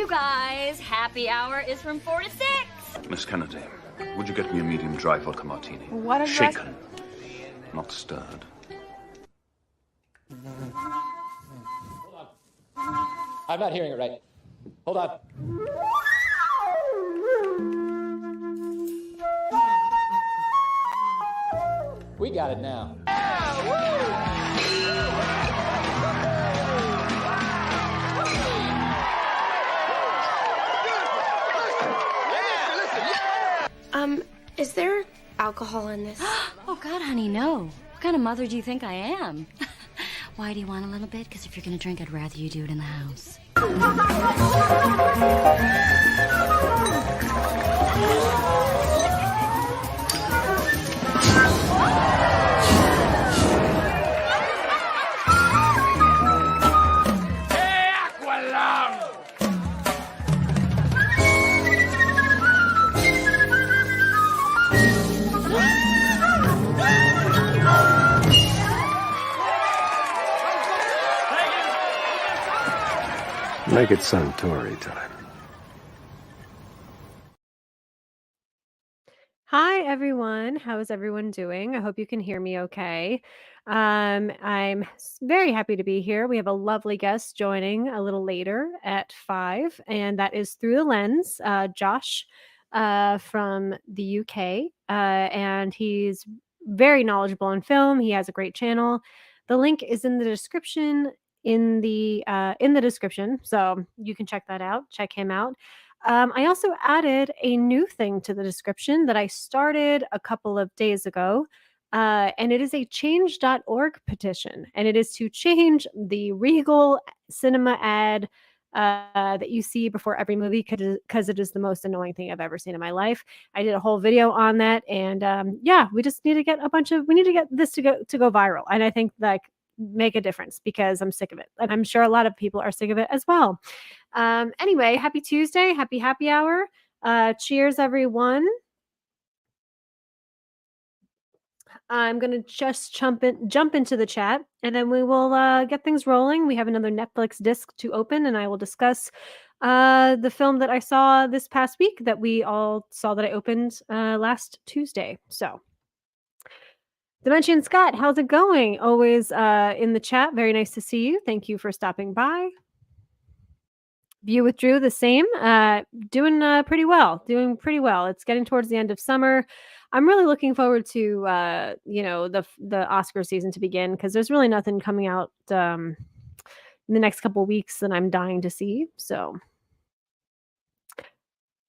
You guys, happy hour is from 4 to 6. Miss Kennedy, would you get me a medium dry vodka martini? What is Shaken, not stirred. Hold on. I'm not hearing it right. Hold on. We got it now. Is there alcohol in this? Oh, God, honey, no. What kind of mother do you think I am? Why do you want a little bit? Because if you're going to drink, I'd rather you do it in the house. Make it Suntory time. Hi, everyone. How is everyone doing? I hope you can hear me okay. I'm very happy to be here. We have a lovely guest joining a little later at 5, and that is Through the Lens, Josh from the UK. And he's very knowledgeable in film. He has a great channel. The link is in the description in the description, so you can check that out. Check him out. I also added a new thing to the description that I started a couple of days ago, and it is a change.org petition, and it is to change the Regal Cinema ad that you see before every movie because it is the most annoying thing I've ever seen in my life. I did a whole video on that, and yeah, we just need to get we need to get this to go viral, and I think like make a difference because I'm sick of it, and I'm sure a lot of people are sick of it as well. Anyway, happy Tuesday, happy hour. Cheers, everyone. I'm gonna just jump into the chat, and then we will get things rolling. We have another Netflix disc to open, and I will discuss the film that I saw this past week that we all saw that I opened last Tuesday. So, Dimension Scott, how's it going? Always in the chat. Very nice to see you. Thank you for stopping by. View with Drew, the same. Doing pretty well. Doing pretty well. It's getting towards the end of summer. I'm really looking forward to the Oscar season to begin because there's really nothing coming out in the next couple of weeks that I'm dying to see. So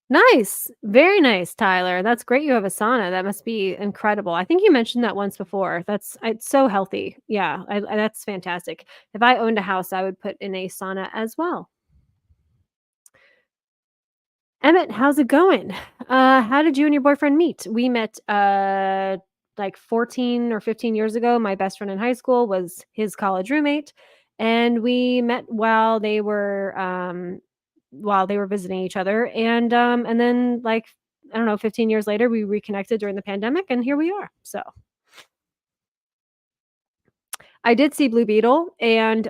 nice, very nice, Tyler. That's great. You have a sauna. That must be incredible. I think you mentioned that once before. It's so healthy. Yeah, that's fantastic. If I owned a house, I would put in a sauna as well. Emmett, how's it going? How did you and your boyfriend meet? We met like 14 or 15 years ago. My best friend in high school was his college roommate, and we met while they were visiting each other. And then like I don't know, 15 years later, we reconnected during the pandemic, and here we are. So I did see Blue Beetle, and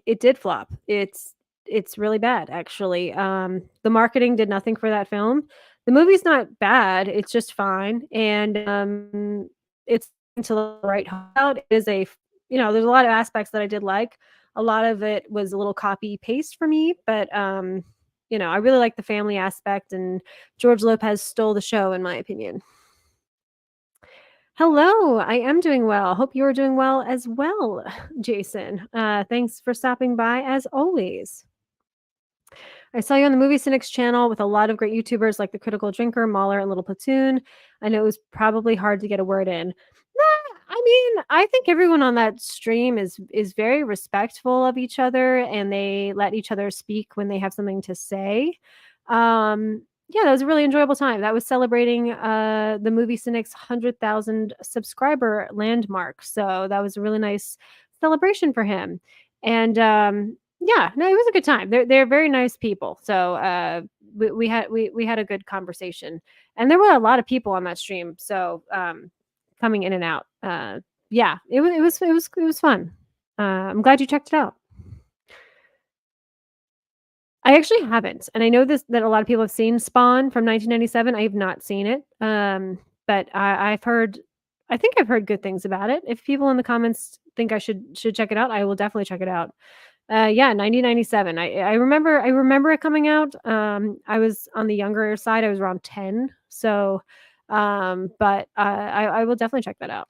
it did flop. It's really bad, actually. The marketing did nothing for that film. The movie's not bad. It's just fine. And it's to the right out. It is there's a lot of aspects that I did like. A lot of it was a little copy paste for me, but I really like the family aspect, and George Lopez stole the show, in my opinion. Hello, I am doing well. Hope you are doing well as well, Jason. Thanks for stopping by as always. I saw you on the Movie Cynics channel with a lot of great YouTubers like The Critical Drinker, Mahler, and Little Platoon. I know it was probably hard to get a word in. I mean, I think everyone on that stream is very respectful of each other, and they let each other speak when they have something to say. Yeah, that was a really enjoyable time. That was celebrating the Movie Cynics 100,000 subscriber landmark. So that was a really nice celebration for him. And yeah, no, it was a good time. They're very nice people. So we had a good conversation, and there were a lot of people on that stream. So coming in and out. Yeah, it was fun. I'm glad you checked it out. I actually haven't, and I know this that a lot of people have seen Spawn from 1997. I have not seen it, but I've heard. I think I've heard good things about it. If people in the comments think I should check it out, I will definitely check it out. Yeah, 1997. I remember it coming out. I was on the younger side. I was around 10, so but I will definitely check that out.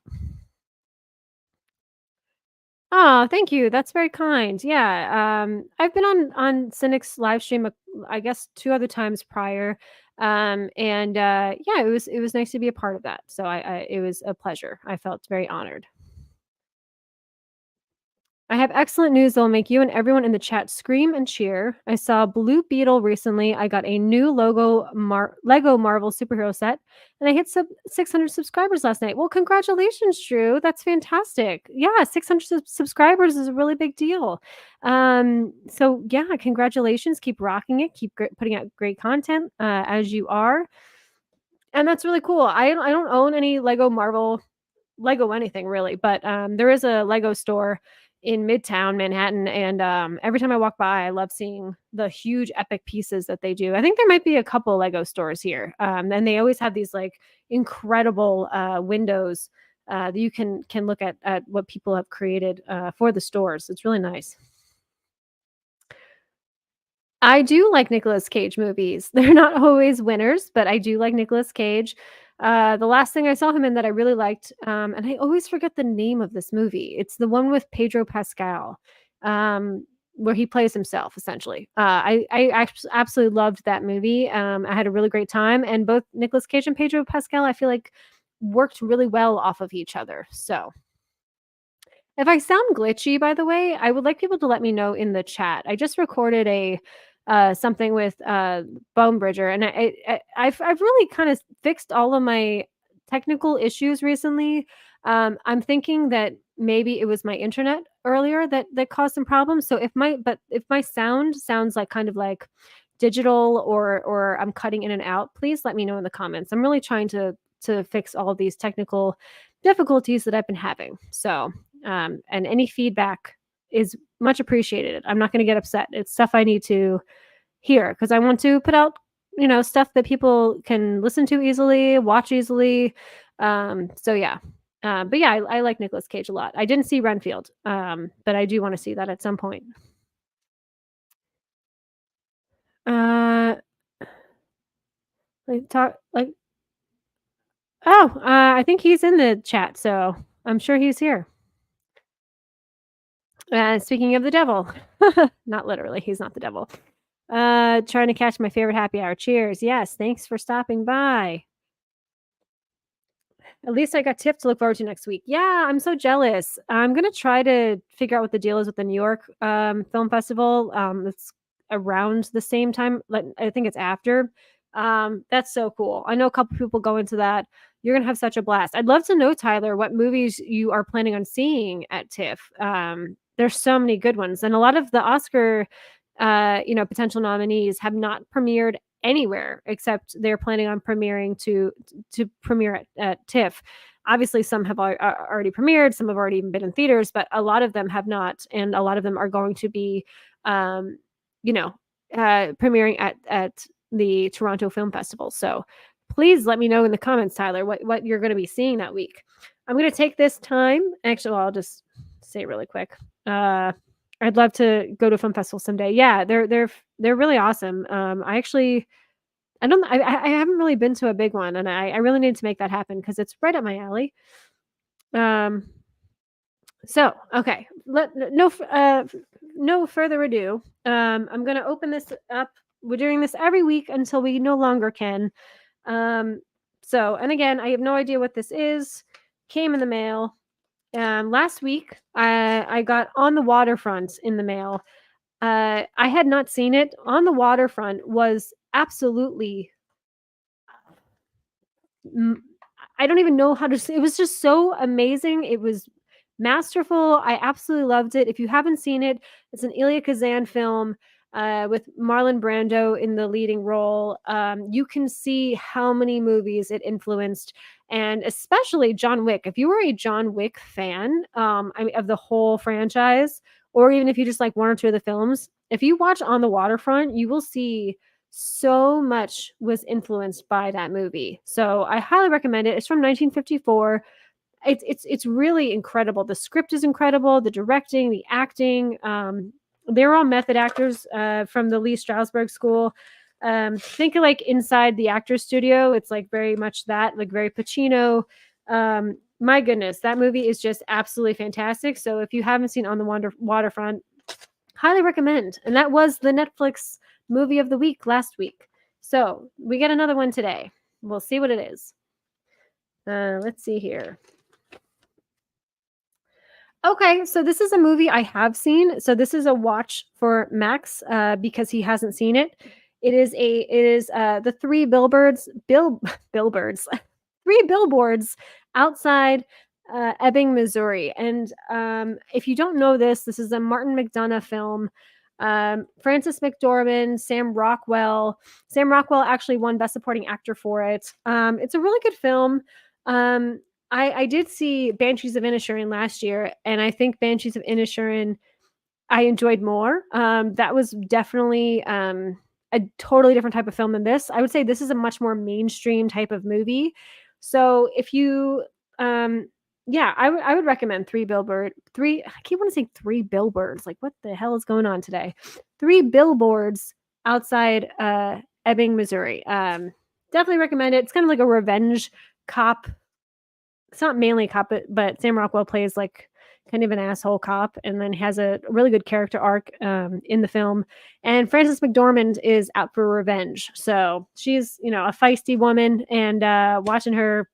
Oh, thank you. That's very kind. Yeah. I've been on Cynic's live stream, I guess 2 other times prior. And yeah, it was nice to be a part of that. So I it was a pleasure. I felt very honored. I have excellent news that will make you and everyone in the chat scream and cheer. I saw Blue Beetle recently. I got a new Lego Marvel superhero set, and I hit 600 subscribers last night. Well, congratulations, Drew. That's fantastic. Yeah, 600 subscribers is a really big deal. So yeah, congratulations. Keep rocking it. Keep putting out great content as you are, and that's really cool. I don't own any Lego anything really, but there is a Lego store in Midtown Manhattan, and every time I walk by, I love seeing the huge epic pieces that they do. I think there might be a couple Lego stores here, and they always have these like incredible windows that you can look at what people have created for the stores. It's really nice. I do like Nicolas Cage movies. They're not always winners, but I do like Nicolas Cage. The last thing I saw him in that I really liked, and I always forget the name of this movie. It's the one with Pedro Pascal, where he plays himself essentially. Absolutely loved that movie. I had a really great time, and both Nicolas Cage and Pedro Pascal, I feel like, worked really well off of each other. So if I sound glitchy, by the way, I would like people to let me know in the chat. I just recorded a something with Bone Bridger, and I've really kind of fixed all of my technical issues recently. I'm thinking that maybe it was my internet earlier that caused some problems. So if my sound sounds like kind of like digital or I'm cutting in and out, please let me know in the comments. I'm really trying to fix all of these technical difficulties that I've been having. So and any feedback is much appreciated. I'm not going to get upset. It's stuff I need to hear because I want to put out, stuff that people can listen to easily, watch easily. So yeah. But yeah, I like Nicolas Cage a lot. I didn't see Renfield, but I do want to see that at some point. Like talk like oh, I think he's in the chat, so I'm sure he's here. Speaking of the devil, not literally, he's not the devil. Trying to catch my favorite happy hour. Cheers. Yes, thanks for stopping by. At least I got TIFF to look forward to next week. Yeah, I'm so jealous. I'm gonna try to figure out what the deal is with the New York Film Festival. It's around the same time. Like I think it's after. That's so cool. I know a couple people go into that. You're gonna have such a blast. I'd love to know, Tyler, what movies you are planning on seeing at TIFF. There's so many good ones, and a lot of the Oscar, potential nominees have not premiered anywhere except they're planning on premiering to premiere at TIFF. Obviously, some have already premiered, some have already even been in theaters, but a lot of them have not, and a lot of them are going to be, premiering at the Toronto Film Festival. So please let me know in the comments, Tyler, what you're going to be seeing that week. I'm going to take this time. Actually, well, I'll just say it really quick. I'd love to go to a film festival someday. Yeah, they're really awesome. I haven't really been to a big one, and I really need to make that happen because it's right up my alley. So okay, no further ado. I'm gonna open this up. We're doing this every week until we no longer can. And again, I have no idea what this is. Came in the mail. Last week, I got On the Waterfront in the mail. I had not seen it. On the Waterfront was absolutely, I don't even know how to say. It was just so amazing. It was masterful. I absolutely loved it. If you haven't seen it, it's an Elia Kazan film with Marlon Brando in the leading role. You can see how many movies it influenced, and especially John Wick. If you were a John Wick fan, of the whole franchise, or even if you just like one or two of the films, if you watch On the Waterfront, you will see so much was influenced by that movie. So I highly recommend it. It's from 1954. It's really incredible. The script is incredible. The directing, the acting. They're all method actors from the Lee Strasberg School. Think of like inside the actor's studio. It's like very much that, like very Pacino. My goodness, that movie is just absolutely fantastic. So if you haven't seen On the Waterfront, highly recommend. And that was the Netflix movie of the week last week. So we get another one today. We'll see what it is. Let's see here. Okay, so this is a movie I have seen. So this is a watch for Max because he hasn't seen it. It is the three billboards, three billboards outside Ebbing, Missouri. And if you don't know this, this is a Martin McDonagh film. Frances McDormand, Sam Rockwell. Sam Rockwell actually won Best Supporting Actor for it. It's a really good film. I did see Banshees of Inisherin last year, and I think Banshees of Inisherin I enjoyed more. That was definitely a totally different type of film than this. I would say this is a much more mainstream type of movie. So if you, yeah, I would recommend three. I keep want to say three billboards. Like what the hell is going on today? Three billboards outside Ebbing, Missouri. Definitely recommend it. It's kind of like a revenge cop. It's not mainly a cop, but Sam Rockwell plays like kind of an asshole cop and then has a really good character arc in the film. And Frances McDormand is out for revenge. So she's, a feisty woman, and watching her,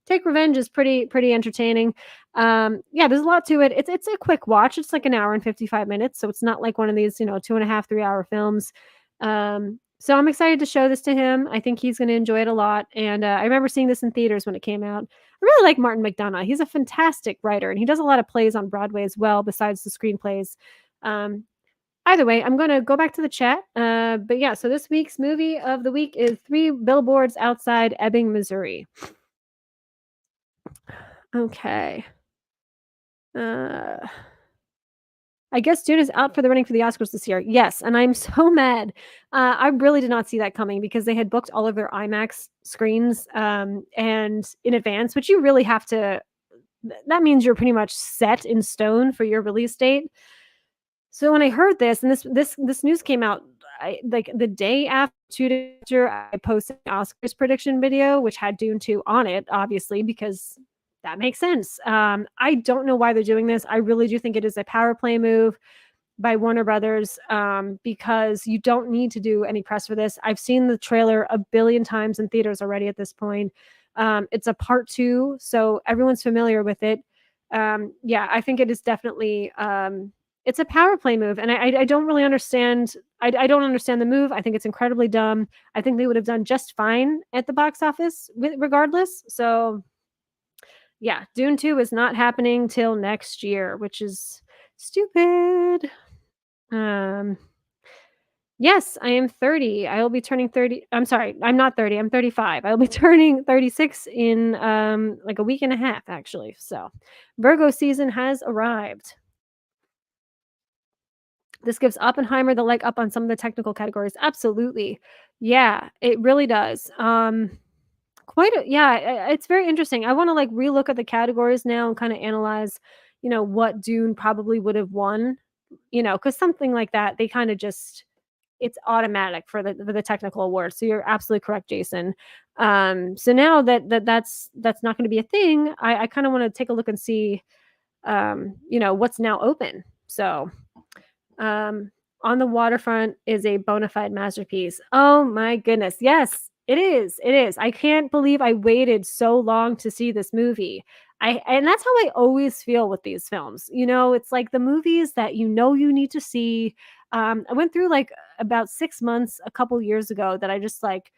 take revenge is pretty entertaining. Yeah, there's a lot to it. It's a quick watch. It's like an hour and 55 minutes. So it's not like one of these, 2.5, 3 hour films. So I'm excited to show this to him. I think he's going to enjoy it a lot. And I remember seeing this in theaters when it came out. I really like Martin McDonagh. He's a fantastic writer, and he does a lot of plays on Broadway as well, besides the screenplays. Either way, I'm going to go back to the chat. But yeah, so this week's movie of the week is Three Billboards Outside Ebbing, Missouri. Okay. I guess Dune is out for the running for the Oscars this year. Yes, and I'm so mad. I really did not see that coming because they had booked all of their IMAX screens and in advance, which you really have to. That means you're pretty much set in stone for your release date. So when I heard this, and this news came out, like the day after, 2 days after, I posted an Oscars prediction video, which had Dune 2 on it, obviously, because that makes sense. I don't know why they're doing this. I really do think it is a power play move by Warner Brothers because you don't need to do any press for this. I've seen the trailer a billion times in theaters already at this point. It's a part 2, so everyone's familiar with it. Yeah, I think it is definitely it's a power play move, and I don't really understand. I don't understand the move. I think it's incredibly dumb. I think they would have done just fine at the box office regardless. So yeah, Dune 2 is not happening till next year, which is stupid. Yes, I am 30. I will be turning 30. I'm sorry, I'm not 30. I'm 35. I will be turning 36 in like a week and a half, actually. So Virgo season has arrived. This gives Oppenheimer the leg up on some of the technical categories. Absolutely. Yeah, it really does. It's very interesting. I want to like relook at the categories now and kind of analyze, what Dune probably would have won, because something like that, they kind of just it's automatic for the technical awards. So you're absolutely correct, Jason. So now that's not going to be a thing, I kind of want to take a look and see, what's now open. So, On the Waterfront is a bona fide masterpiece. Oh my goodness. Yes, it is. It is. I can't believe I waited so long to see this movie. And that's how I always feel with these films. It's like the movies that you need to see. I went through like about 6 months a couple years ago that I just like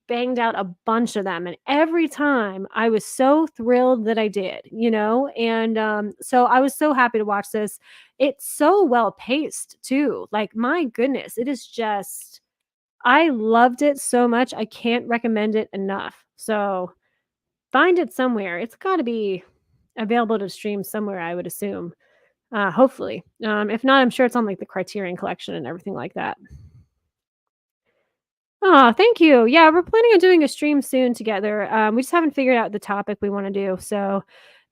banged out a bunch of them, and every time I was so thrilled that I did, and so I was so happy to watch this. It's so well paced too. Like my goodness, it is just I loved it so much. I can't recommend it enough. So find it somewhere. It's got to be available to stream somewhere, I would assume. Hopefully. If not, I'm sure it's on like the Criterion Collection and everything like that. Oh, thank you. Yeah, we're planning on doing a stream soon together. We just haven't figured out the topic we want to do. So,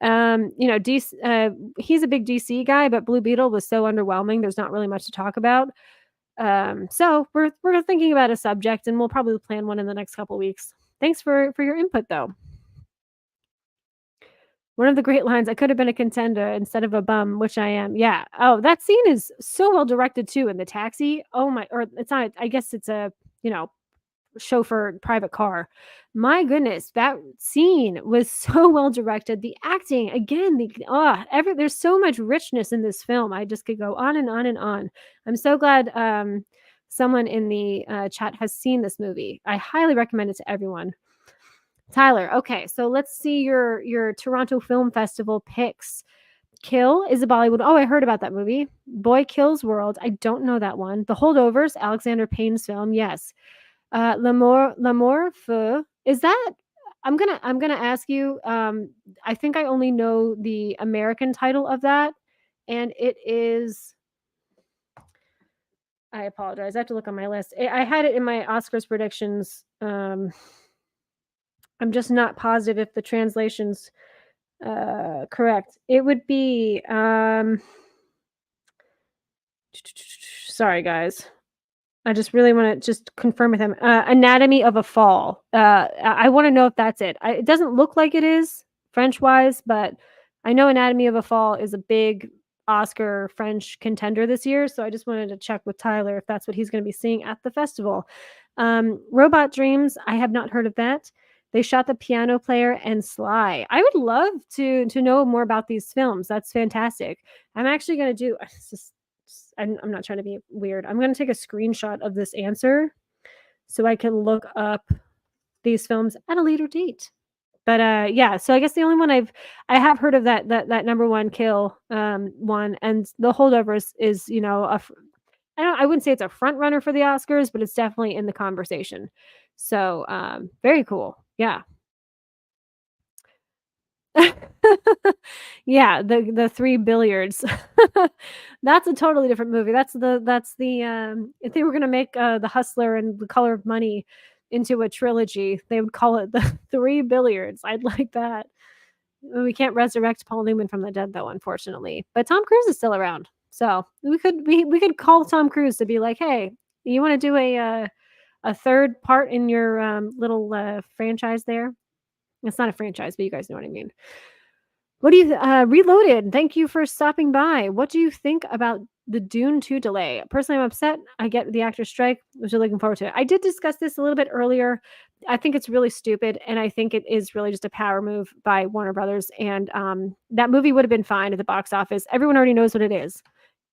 DC, he's a big DC guy, but Blue Beetle was so underwhelming. There's not really much to talk about. So we're thinking about a subject, and we'll probably plan one in the next couple weeks. Thanks for your input, though. One of the great lines, I could have been a contender instead of a bum, which I am. Yeah. Oh, that scene is so well directed too in the taxi. Oh my, or it's not, I guess it's a, you know, chauffeur private car. My goodness, that scene was so well directed. The acting, again, there's so much richness in this film. I just could go on and on and on. I'm so glad someone in the chat has seen this movie. I highly recommend it to everyone. Tyler, okay, so let's see your Toronto Film Festival picks. Kill is a Bollywood. Oh, I heard about that movie. Boy Kills World. I don't know that one. The Holdovers, Alexander Payne's film. Yes. L'amour feu. Is that? I'm gonna ask you. I think I only know the American title of that, and it is. I apologize. I have to look on my list. I had it in my Oscars predictions. I'm just not positive if the translation's correct. It would be sorry guys. I just really want to just confirm with him. Anatomy of a Fall. I want to know if that's it. It doesn't look like it is French wise, but I know Anatomy of a Fall is a big Oscar French contender this year. So I just wanted to check with Tyler if that's what he's going to be seeing at the festival. Robot Dreams. I have not heard of that. They Shot the Piano Player and Sly. I would love to know more about these films. That's fantastic. I'm actually going to do. I'm not trying to be weird. I'm going to take a screenshot of this answer so I can look up these films at a later date. But yeah, so I guess the only one I have heard of that number one Kill one, and The Holdovers is I wouldn't say it's a front runner for the Oscars, but it's definitely in the conversation. So very cool. Yeah. Yeah, the three billiards. That's a totally different movie. That's the if they were gonna make The Hustler and The Color of Money into a trilogy, they would call it The Three Billiards. I'd like that. We can't resurrect Paul Newman from the dead though, unfortunately. But Tom Cruise is still around. So we could call Tom Cruise to be like, hey, you want to do a third part in your little franchise there? It's not a franchise, but you guys know what I mean. What do you Reloaded? Thank you for stopping by. What do you think about the Dune 2 delay? Personally, I'm upset. I get the actor's strike. I'm still looking forward to it. I did discuss this a little bit earlier. I think it's really stupid, and I think it is really just a power move by Warner Brothers. And that movie would have been fine at the box office. Everyone already knows what it is.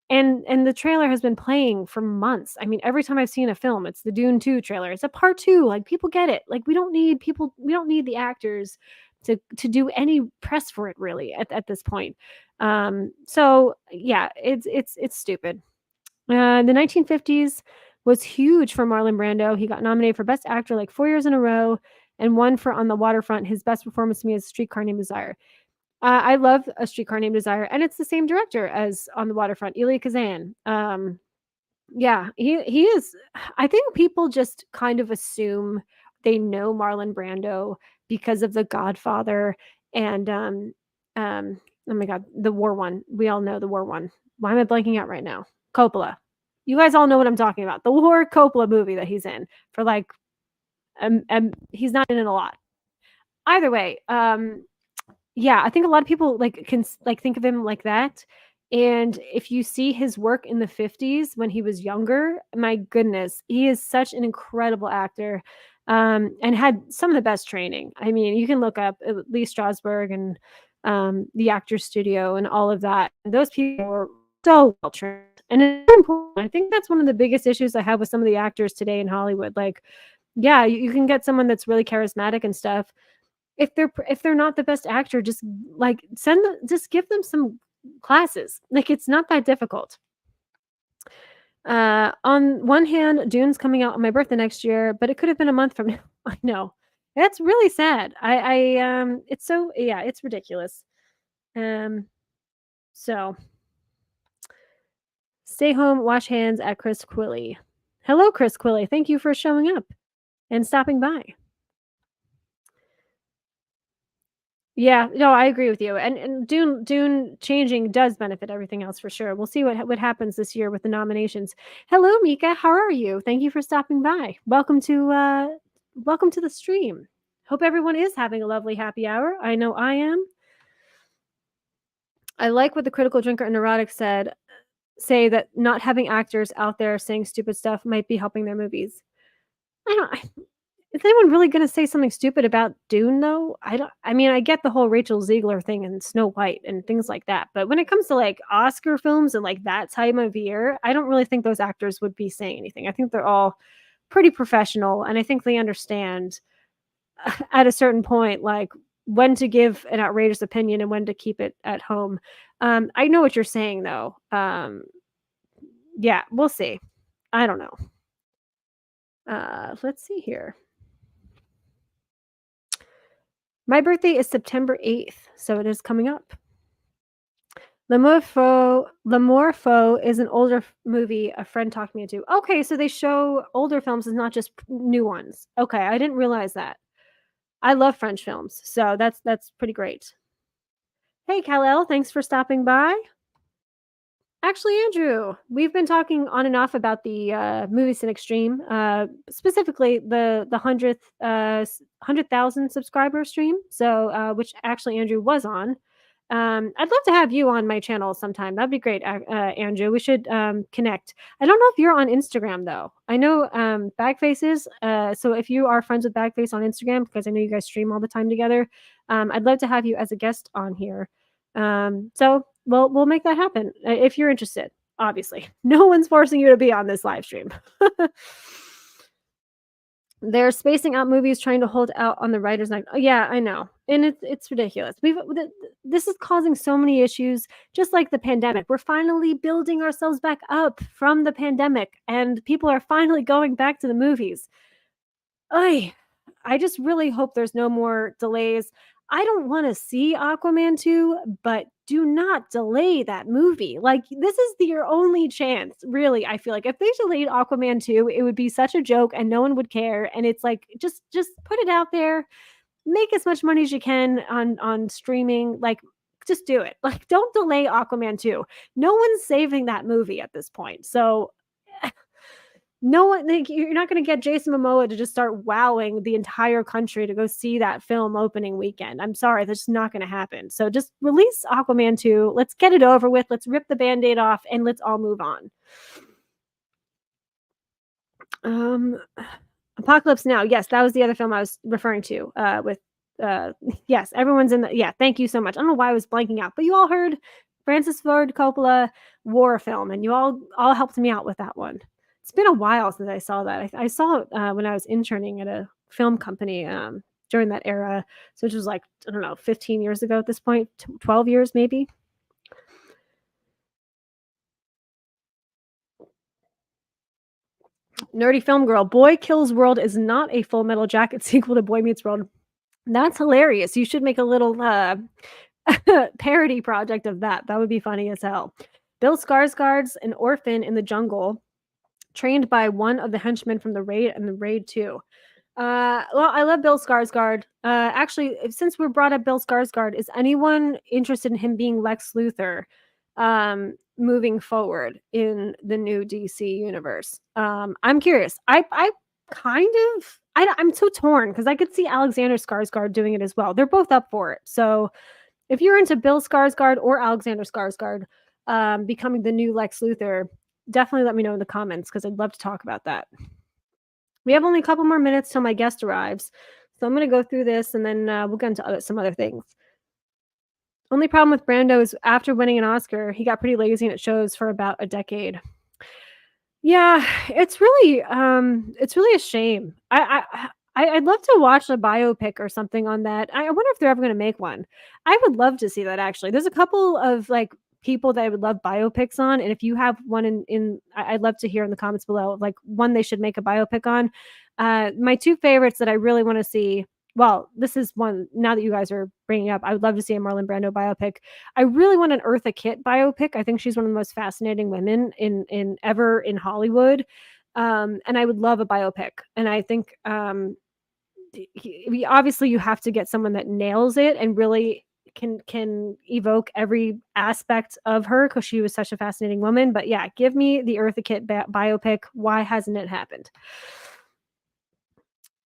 And the trailer has been playing for months. I mean, every time I've seen a film, it's the Dune 2 trailer. It's a part 2. Like, people get it. Like, we don't need the actors to do any press for it really at this point. So yeah, it's stupid. The 1950s was huge for Marlon Brando. He got nominated for Best Actor like 4 years in a row and won for On the Waterfront. His best performance to me is Streetcar Named Desire. I love A Streetcar Named Desire, and it's the same director as On the Waterfront, Elia Kazan. Yeah, he is. I think people just kind of assume they know Marlon Brando because of The Godfather and oh my god, the War One. We all know the War One. Why am I blanking out right now? Coppola. You guys all know what I'm talking about. The War Coppola movie that he's in for like he's not in it a lot. Either way, yeah, I think a lot of people can think of him like that. And if you see his work in the 50s when he was younger, my goodness, he is such an incredible actor, and had some of the best training. I mean, you can look up Lee Strasberg and the Actors Studio and all of that. Those people were so well trained. And it's important. I think that's one of the biggest issues I have with some of the actors today in Hollywood. Like, yeah, you can get someone that's really charismatic and stuff. If they're not the best actor, just give them some classes. Like, it's not that difficult. On one hand, Dune's coming out on my birthday next year, but it could have been a month from now. I know. That's really sad. It's so, yeah, it's ridiculous. So Stay home, wash hands at Chris Quilly. Hello, Chris Quilly. Thank you for showing up and stopping by. Yeah, no, I agree with you. And Dune changing does benefit everything else for sure. We'll see what happens this year with the nominations. Hello, Mika. How are you? Thank you for stopping by. Welcome to the stream. Hope everyone is having a lovely happy hour. I know I am. I like what the critical drinker and neurotic say that not having actors out there saying stupid stuff might be helping their movies. Is anyone really going to say something stupid about Dune though? I mean, I get the whole Rachel Ziegler thing and Snow White and things like that, but when it comes to like Oscar films and like that time of year, I don't really think those actors would be saying anything. I think they're all pretty professional, and I think they understand at a certain point like when to give an outrageous opinion and when to keep it at home. I know what you're saying though. Yeah, we'll see. I don't know. Let's see here. My birthday is September 8th, so it is coming up. L'amour faux is an older movie a friend talked me into. Okay, so they show older films and not just new ones. Okay, I didn't realize that. I love French films, so that's pretty great. Hey, Kal-El, thanks for stopping by. Actually, Andrew, we've been talking on and off about the Movie Cynic stream, specifically the 100,000 subscriber stream. So, which actually Andrew was on. I'd love to have you on my channel sometime. That'd be great, Andrew. We should connect. I don't know if you're on Instagram though. I know Bagface is. So if you are friends with Bagface on Instagram, because I know you guys stream all the time together, I'd love to have you as a guest on here. So we'll make that happen if you're interested. Obviously, no one's forcing you to be on this live stream. They're spacing out movies, trying to hold out on the writers' night. Oh, yeah, I know, and it's ridiculous. This is causing so many issues, just like the pandemic. We're finally building ourselves back up from the pandemic, and people are finally going back to the movies. I just really hope there's no more delays. I don't want to see Aquaman 2, but do not delay that movie. Like, this is your only chance, really. I feel like if they delayed Aquaman 2, it would be such a joke and no one would care. And it's like, just put it out there, make as much money as you can on streaming. Like, just do it. Like, don't delay Aquaman 2. No one's saving that movie at this point. So no one, like, you're not going to get Jason Momoa to just start wowing the entire country to go see that film opening weekend. I'm sorry, that's just not going to happen. So just release Aquaman 2. Let's get it over with. Let's rip the Band-Aid off and let's all move on. Apocalypse Now. Yes, that was the other film I was referring to yes, everyone's in the, yeah, thank you so much. I don't know why I was blanking out, but you all heard Francis Ford Coppola war film, and you all helped me out with that one. It's been a while since I saw that. I saw it when I was interning at a film company during that era. So it was like, I don't know, 15 years ago at this point, 12 years maybe. Nerdy Film Girl. Boy Kills World is not a Full Metal Jacket sequel to Boy Meets World. That's hilarious. You should make a little parody project of that. That would be funny as hell. Bill Skarsgård's an orphan in the jungle, trained by one of the henchmen from the Raid and the Raid 2. Well, I love Bill Skarsgård. Actually, since we're brought up Bill Skarsgård, is anyone interested in him being Lex Luthor moving forward in the new DC universe? I'm curious. I'm so torn because I could see Alexander Skarsgård doing it as well. They're both up for it. So if you're into Bill Skarsgård or Alexander Skarsgård becoming the new Lex Luthor, definitely let me know in the comments because I'd love to talk about that. We have only a couple more minutes till my guest arrives. So I'm going to go through this and then we'll get into some other things. Only problem with Brando is after winning an Oscar, he got pretty lazy and it shows for about a decade. Yeah, it's really a shame. I'd love to watch a biopic or something on that. I wonder if they're ever going to make one. I would love to see that actually. There's a couple of like people that I would love biopics on, and if you have one I'd love to hear in the comments below, like one they should make a biopic on. My two favorites that I really want to see well, this is one now that you guys are bringing up. I would love to see a Marlon Brando biopic. I really want an Eartha Kitt biopic. I think she's one of the most fascinating women in ever in Hollywood. And I would love a biopic. And I think obviously you have to get someone that nails it and really can evoke every aspect of her because she was such a fascinating woman. But yeah, give me the Eartha Kitt biopic. Why hasn't it happened?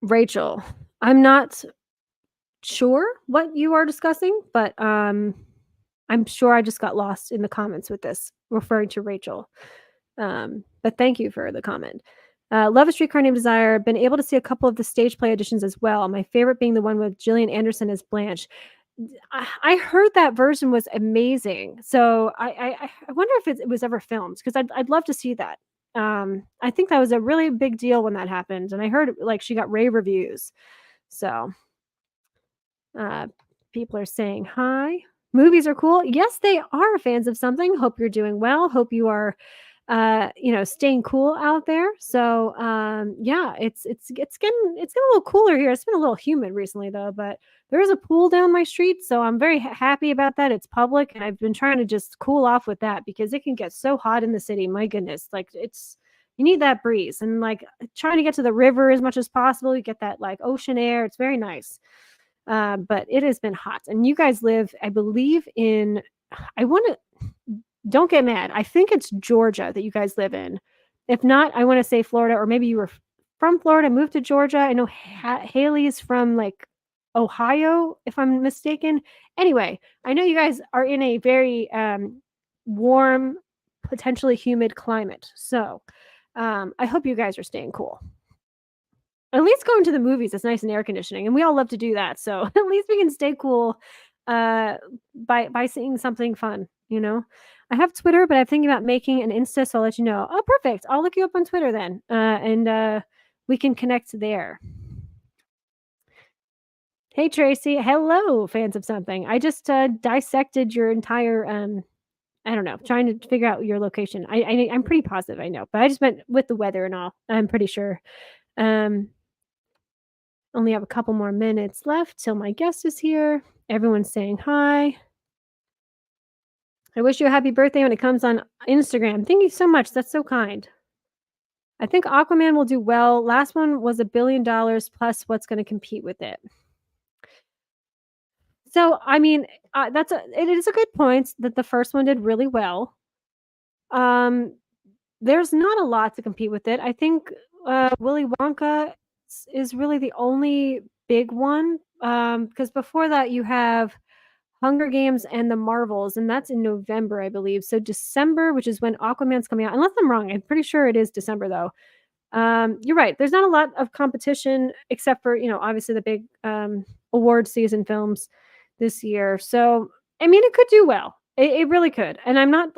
Rachel, I'm not sure what you are discussing, but I'm sure I just got lost in the comments with this, referring to Rachel. But thank you for the comment. Love a Streetcar Named Desire. Been able to see a couple of the stage play auditions as well. My favorite being the one with Gillian Anderson as Blanche. I heard that version was amazing. So I wonder if it was ever filmed because I'd love to see that. I think that was a really big deal when that happened, and I heard like she got rave reviews. So people are saying hi. Movies are cool. Yes, they are fans of something. Hope you're doing well. Hope you are staying cool out there. So yeah, it's getting a little cooler here. It's been a little humid recently though, but there is a pool down my street, so I'm very happy about that. It's public, and I've been trying to just cool off with that because it can get so hot in the city. My goodness, like you need that breeze, and like trying to get to the river as much as possible. You get that like ocean air. It's very nice. But it has been hot, and you guys live, I believe, in. I want to. Don't get mad. I think it's Georgia that you guys live in. If not, I want to say Florida, or maybe you were from Florida, moved to Georgia. I know Haley is from like Ohio, if I'm mistaken. Anyway, I know you guys are in a very warm, potentially humid climate. So I hope you guys are staying cool. At least going to the movies, it's nice and air conditioning, and we all love to do that. So at least we can stay cool by seeing something fun, you know. I have Twitter, but I'm thinking about making an Insta, so I'll let you know. Oh, perfect. I'll look you up on Twitter then, and we can connect there. Hey, Tracy. Hello, fans of something. I just dissected your entire, I don't know, trying to figure out your location. I'm pretty positive I know, but I just meant with the weather and all. I'm pretty sure. Only have a couple more minutes left till my guest is here. Everyone's saying hi. I wish you a happy birthday when it comes on Instagram. Thank you so much. That's so kind. I think Aquaman will do well. Last one was $1 billion plus what's going to compete with it. So, I mean, it is a good point that the first one did really well. There's not a lot to compete with it. I think Willy Wonka is really the only big one. Because before that, you have Hunger Games and the Marvels, and that's in November, I believe. So December, which is when Aquaman's coming out. Unless I'm wrong, I'm pretty sure it is December though. You're right. There's not a lot of competition except for, obviously the big award season films this year. So, I mean, it could do well. It really could. And I'm not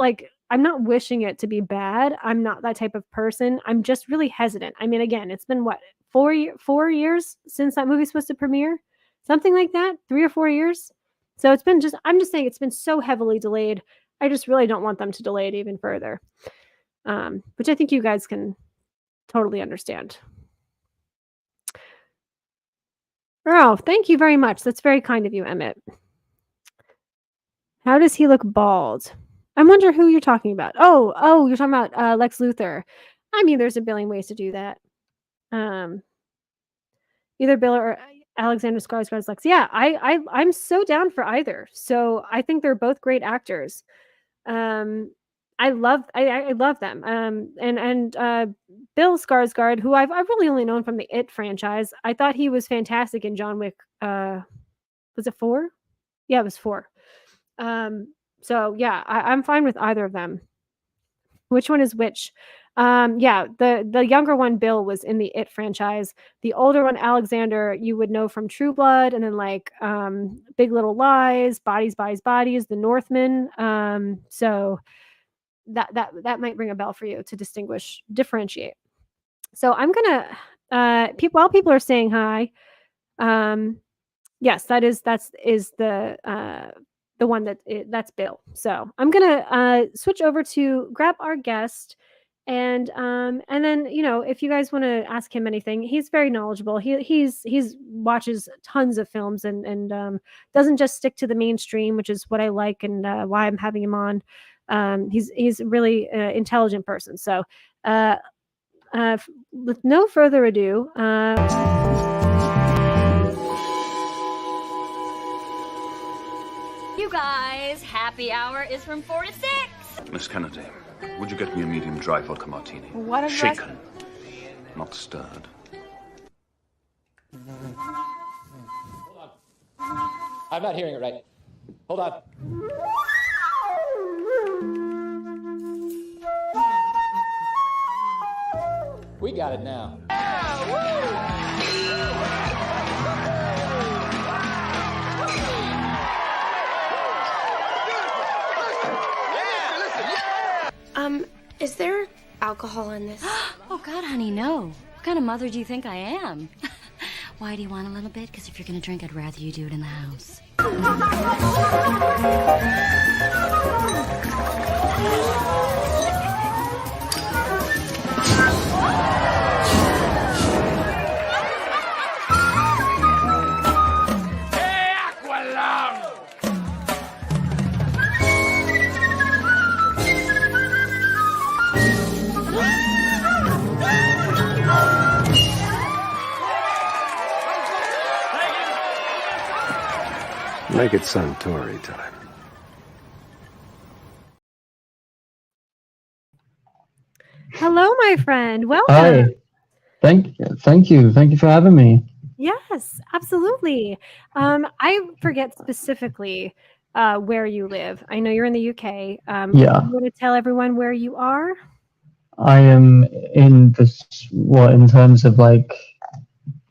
wishing it to be bad. I'm not that type of person. I'm just really hesitant. I mean, again, it's been what, 4 years since that movie's supposed to premiere? Something like that? 3 or 4 years? So I'm just saying it's been so heavily delayed. I just really don't want them to delay it even further. Which I think you guys can totally understand. Oh, thank you very much. That's very kind of you, Emmett. How does he look bald? I wonder who you're talking about. Oh, you're talking about Lex Luthor. I mean, there's a billion ways to do that. Either Bill or Alexander Skarsgård's Lex. Yeah, I'm so down for either. So I think they're both great actors. I love them. And Bill Skarsgård, who I've really only known from the It franchise. I thought he was fantastic in John Wick. Was it 4? Yeah, it was 4. So yeah, I'm fine with either of them. Which one is which? Yeah, the younger one, Bill, was in the It franchise. The older one, Alexander, you would know from True Blood, and then like Big Little Lies, Bodies, The Northman. So that might ring a bell for you to differentiate. So I'm gonna while people are saying hi, yes, that's the one that's Bill. So I'm gonna switch over to grab our guest And then, if you guys want to ask him anything, he's very knowledgeable. He's watches tons of films and doesn't just stick to the mainstream, which is what I like and why I'm having him on. He's a really intelligent person. So with no further ado, You guys, happy hour is from 4 to 6. Miss Kennedy, would you get me a medium dry vodka martini? What is Shaken, not stirred. I'm not hearing it right. Hold on. We got it now. Is there alcohol in this? Oh, God, honey, no. What kind of mother do you think I am? Why do you want a little bit? Because if you're going to drink, I'd rather you do it in the house. Make it Suntory time. hello, my friend. Welcome. Hi. Thank you for having me. Yes, absolutely. I forget specifically where you live. I know you're in the UK. Yeah. You want to tell everyone where you are? I am in in terms of like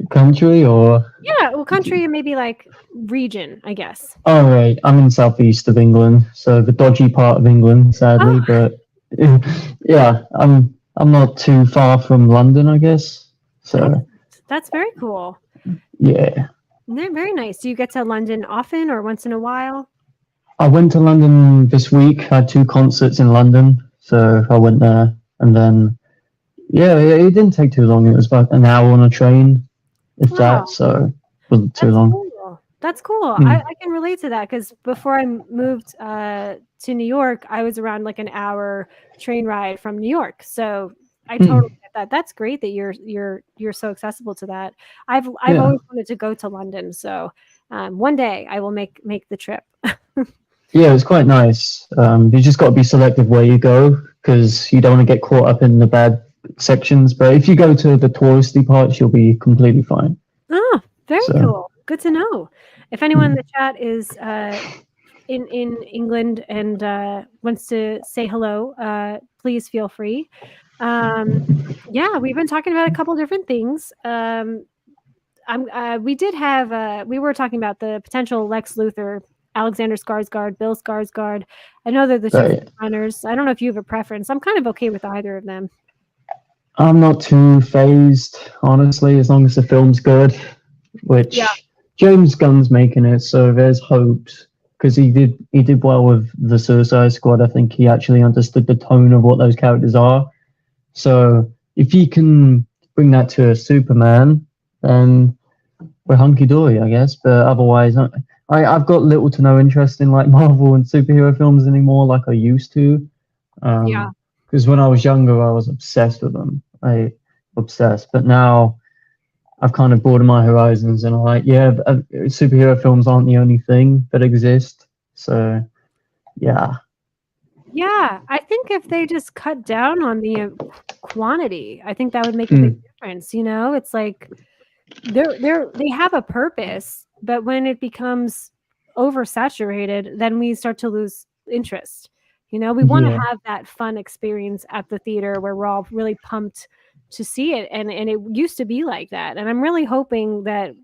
country or? Yeah, well, country and maybe like region, I guess. Oh, right. I'm in southeast of England, so the dodgy part of England, sadly. But yeah, I'm not too far from London, I guess. So That's very cool. yeah. They're very nice. Do you get to London often or once in a while? I went to London this week. I had 2 concerts in London, so I went there, and then yeah, it didn't take too long. It was about an hour on a train, if Wow. that. So it wasn't too long. Cool. That's cool. Mm. I can relate to that because before I moved to New York, I was around like an hour train ride from New York. So I totally get that. That's great that you're so accessible to that. I've Yeah. always wanted to go to London, so one day I will make the trip. Yeah, it's quite nice. You just got to be selective where you go because you don't want to get caught up in the bad sections. But if you go to the touristy parts, you'll be completely fine. Oh, very So- cool. Good to know. If anyone in the chat is in England and wants to say hello, please feel free. Yeah, we've been talking about a couple different things. We were talking about the potential Lex Luthor, Alexander Skarsgård, Bill Skarsgård. I know they're the two Right. runners. I don't know if you have a preference. I'm kind of okay with either of them. I'm not too phased, honestly, as long as the film's good, which Yeah. James Gunn's making it, so there's hopes because he did well with the Suicide Squad. I think he actually understood the tone of what those characters are. So if he can bring that to Superman, then we're hunky dory, I guess. But otherwise, I've got little to no interest in like Marvel and superhero films anymore, like I used to. Yeah. Because when I was younger, I was obsessed with them. Obsessed. But now I've kind of broadened my horizons, and I'm like, yeah, superhero films aren't the only thing that exist. So, yeah. Yeah, I think if they just cut down on the quantity, I think that would make a big difference. It's like they have a purpose, but when it becomes oversaturated, then we start to lose interest. We want to Yeah. have that fun experience at the theater where we're all really pumped to see it, and it used to be like that. And I'm really hoping that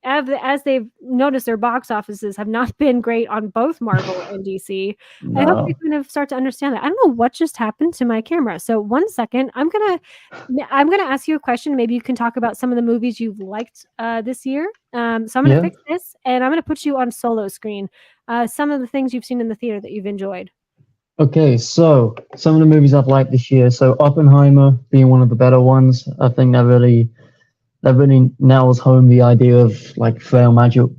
as they've noticed, their box offices have not been great on both Marvel and DC. I hope No. they kind of start to understand that. I don't know what just happened to my camera. So 1 second, I'm gonna ask you a question. Maybe you can talk about some of the movies you've liked this year. So I'm gonna Yeah. fix this, and I'm gonna put you on solo screen. Some of the things you've seen in the theater that you've enjoyed. Okay, so some of the movies I've liked this year. So Oppenheimer being one of the better ones. I think that really nails home the idea of like fragile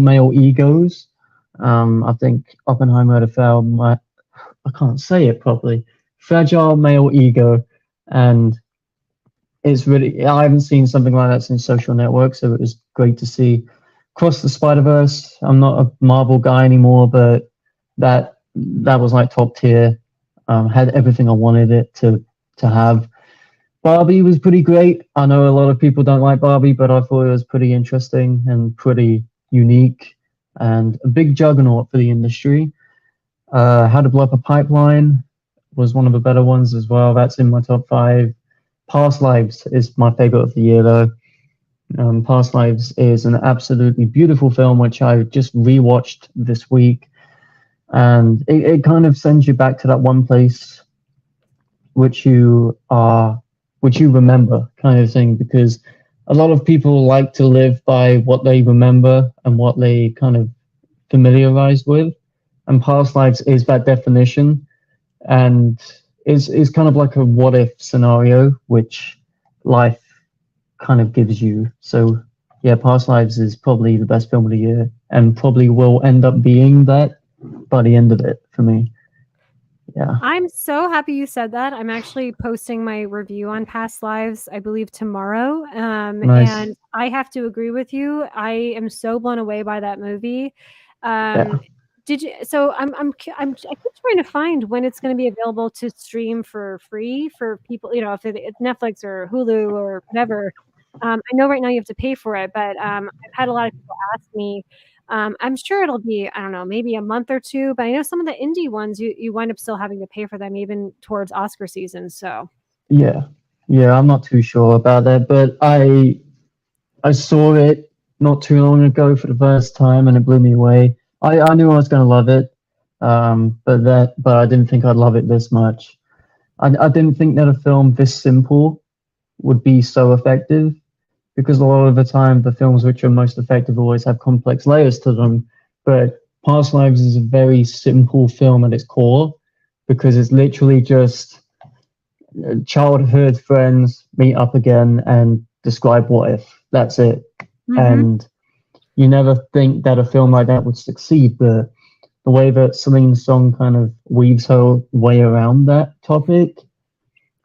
male egos. I think Oppenheimer had a I can't say it properly. Fragile male ego, and it's really I haven't seen something like that since Social Network, so it was great to see. Cross the Spider Verse. I'm not a Marvel guy anymore, but that was like top tier. Had everything I wanted it to have. Barbie was pretty great. I know a lot of people don't like Barbie, but I thought it was pretty interesting and pretty unique and a big juggernaut for the industry. How to Blow Up a Pipeline was one of the better ones as well. That's in my top five. Past Lives is my favorite of the year, though. Past Lives is an absolutely beautiful film, which I just rewatched this week. And it kind of sends you back to that one place which you remember, kind of thing, because a lot of people like to live by what they remember and what they kind of familiarize with. And Past Lives is that definition, and is kind of like a what if scenario, which life kind of gives you. So yeah, Past Lives is probably the best film of the year, and probably will end up being that by the end of it for me. Yeah, I'm so happy you said that. I'm actually posting my review on Past Lives, I believe tomorrow. nice. And I have to agree with you. I am so blown away by that movie. Yeah, Um, did you? So I keep trying to find when it's going to be available to stream for free for people. You know, if it's Netflix or Hulu or whatever. I know right now you have to pay for it, but I've had a lot of people ask me. I'm sure it'll be, I don't know, maybe a month or two, but I know some of the indie ones you wind up still having to pay for them even towards Oscar season. So yeah, yeah. I'm not too sure about that, but I saw it not too long ago for the first time, and it blew me away. I knew I was gonna love it, but I didn't think I'd love it this much. I didn't think that a film this simple would be so effective, because a lot of the time the films which are most effective always have complex layers to them. But Past Lives is a very simple film at its core, because it's literally just childhood friends meet up again and describe what if. That's it. mhm. And you never think that a film like that would succeed, but the way that Celine Song kind of weaves her way around that topic,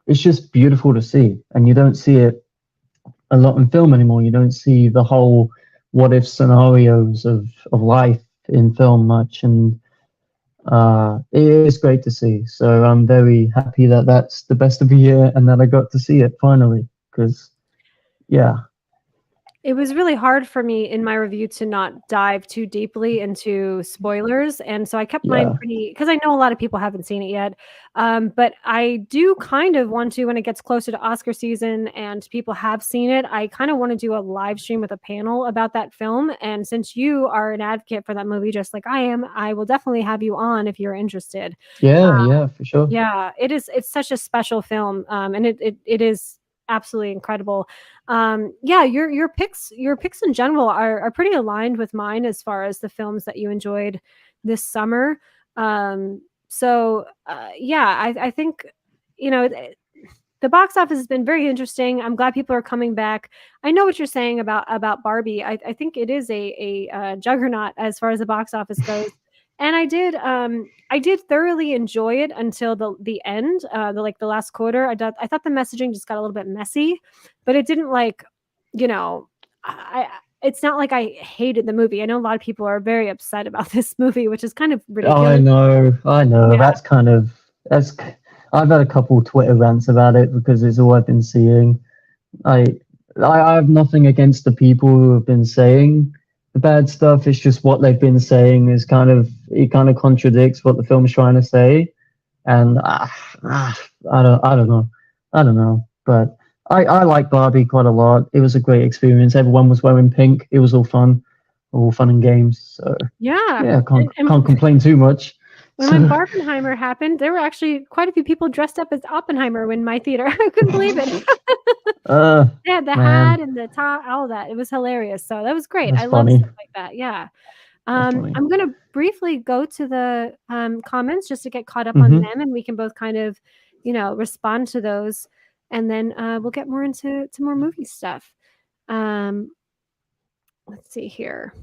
it's just beautiful to see. And you don't see it a lot in film anymore. You don't see the whole what if scenarios of life in film much. And it is great to see. So I'm very happy that that's the best of the year and that I got to see it finally. Because, yeah, It was really hard for me in my review to not dive too deeply into spoilers, and so I kept mine yeah, pretty because I know a lot of people haven't seen it yet. But I do kind of want to when it gets closer to Oscar season and people have seen it. I kind of want to do a live stream with a panel about that film. And since you are an advocate for that movie, just like I am, I will definitely have you on if you're interested. yeah, for sure. Yeah, it is. It's such a special film, and it is absolutely incredible. Yeah, your picks in general are pretty aligned with mine as far as the films that you enjoyed this summer. Yeah, I think you know the box office has been very interesting. I'm glad people are coming back. I know what you're saying about Barbie. I think it is a juggernaut as far as the box office goes. And I did thoroughly enjoy it until the end, the last quarter. I thought the messaging just got a little bit messy, but it didn't like, you know, I it's not like I hated the movie. I know a lot of people are very upset about this movie, which is kind of I ridiculous. know, I know. Yeah. That's. I've had a couple Twitter rants about it because it's all I've been seeing. I I have nothing against the people who have been saying the bad stuff. It's just what they've been saying is kind of contradicts what the film's trying to say, and I don't know. But I like Barbie quite a lot. It was a great experience. Everyone was wearing pink. It was all fun and games. So Yeah. yeah, And can't complain too much. when So Barbenheimer happened, there were actually quite a few people dressed up as Oppenheimer in my theater. I couldn't believe it. uh They had the hat man, and the top, all of that. It was hilarious. So that was great. that's I love funny. stuff like that. Yeah. definitely. I'm gonna briefly go to the comments just to get caught up on them, and we can both kind of, respond to those, and then we'll get more into more movie stuff. Let's see here.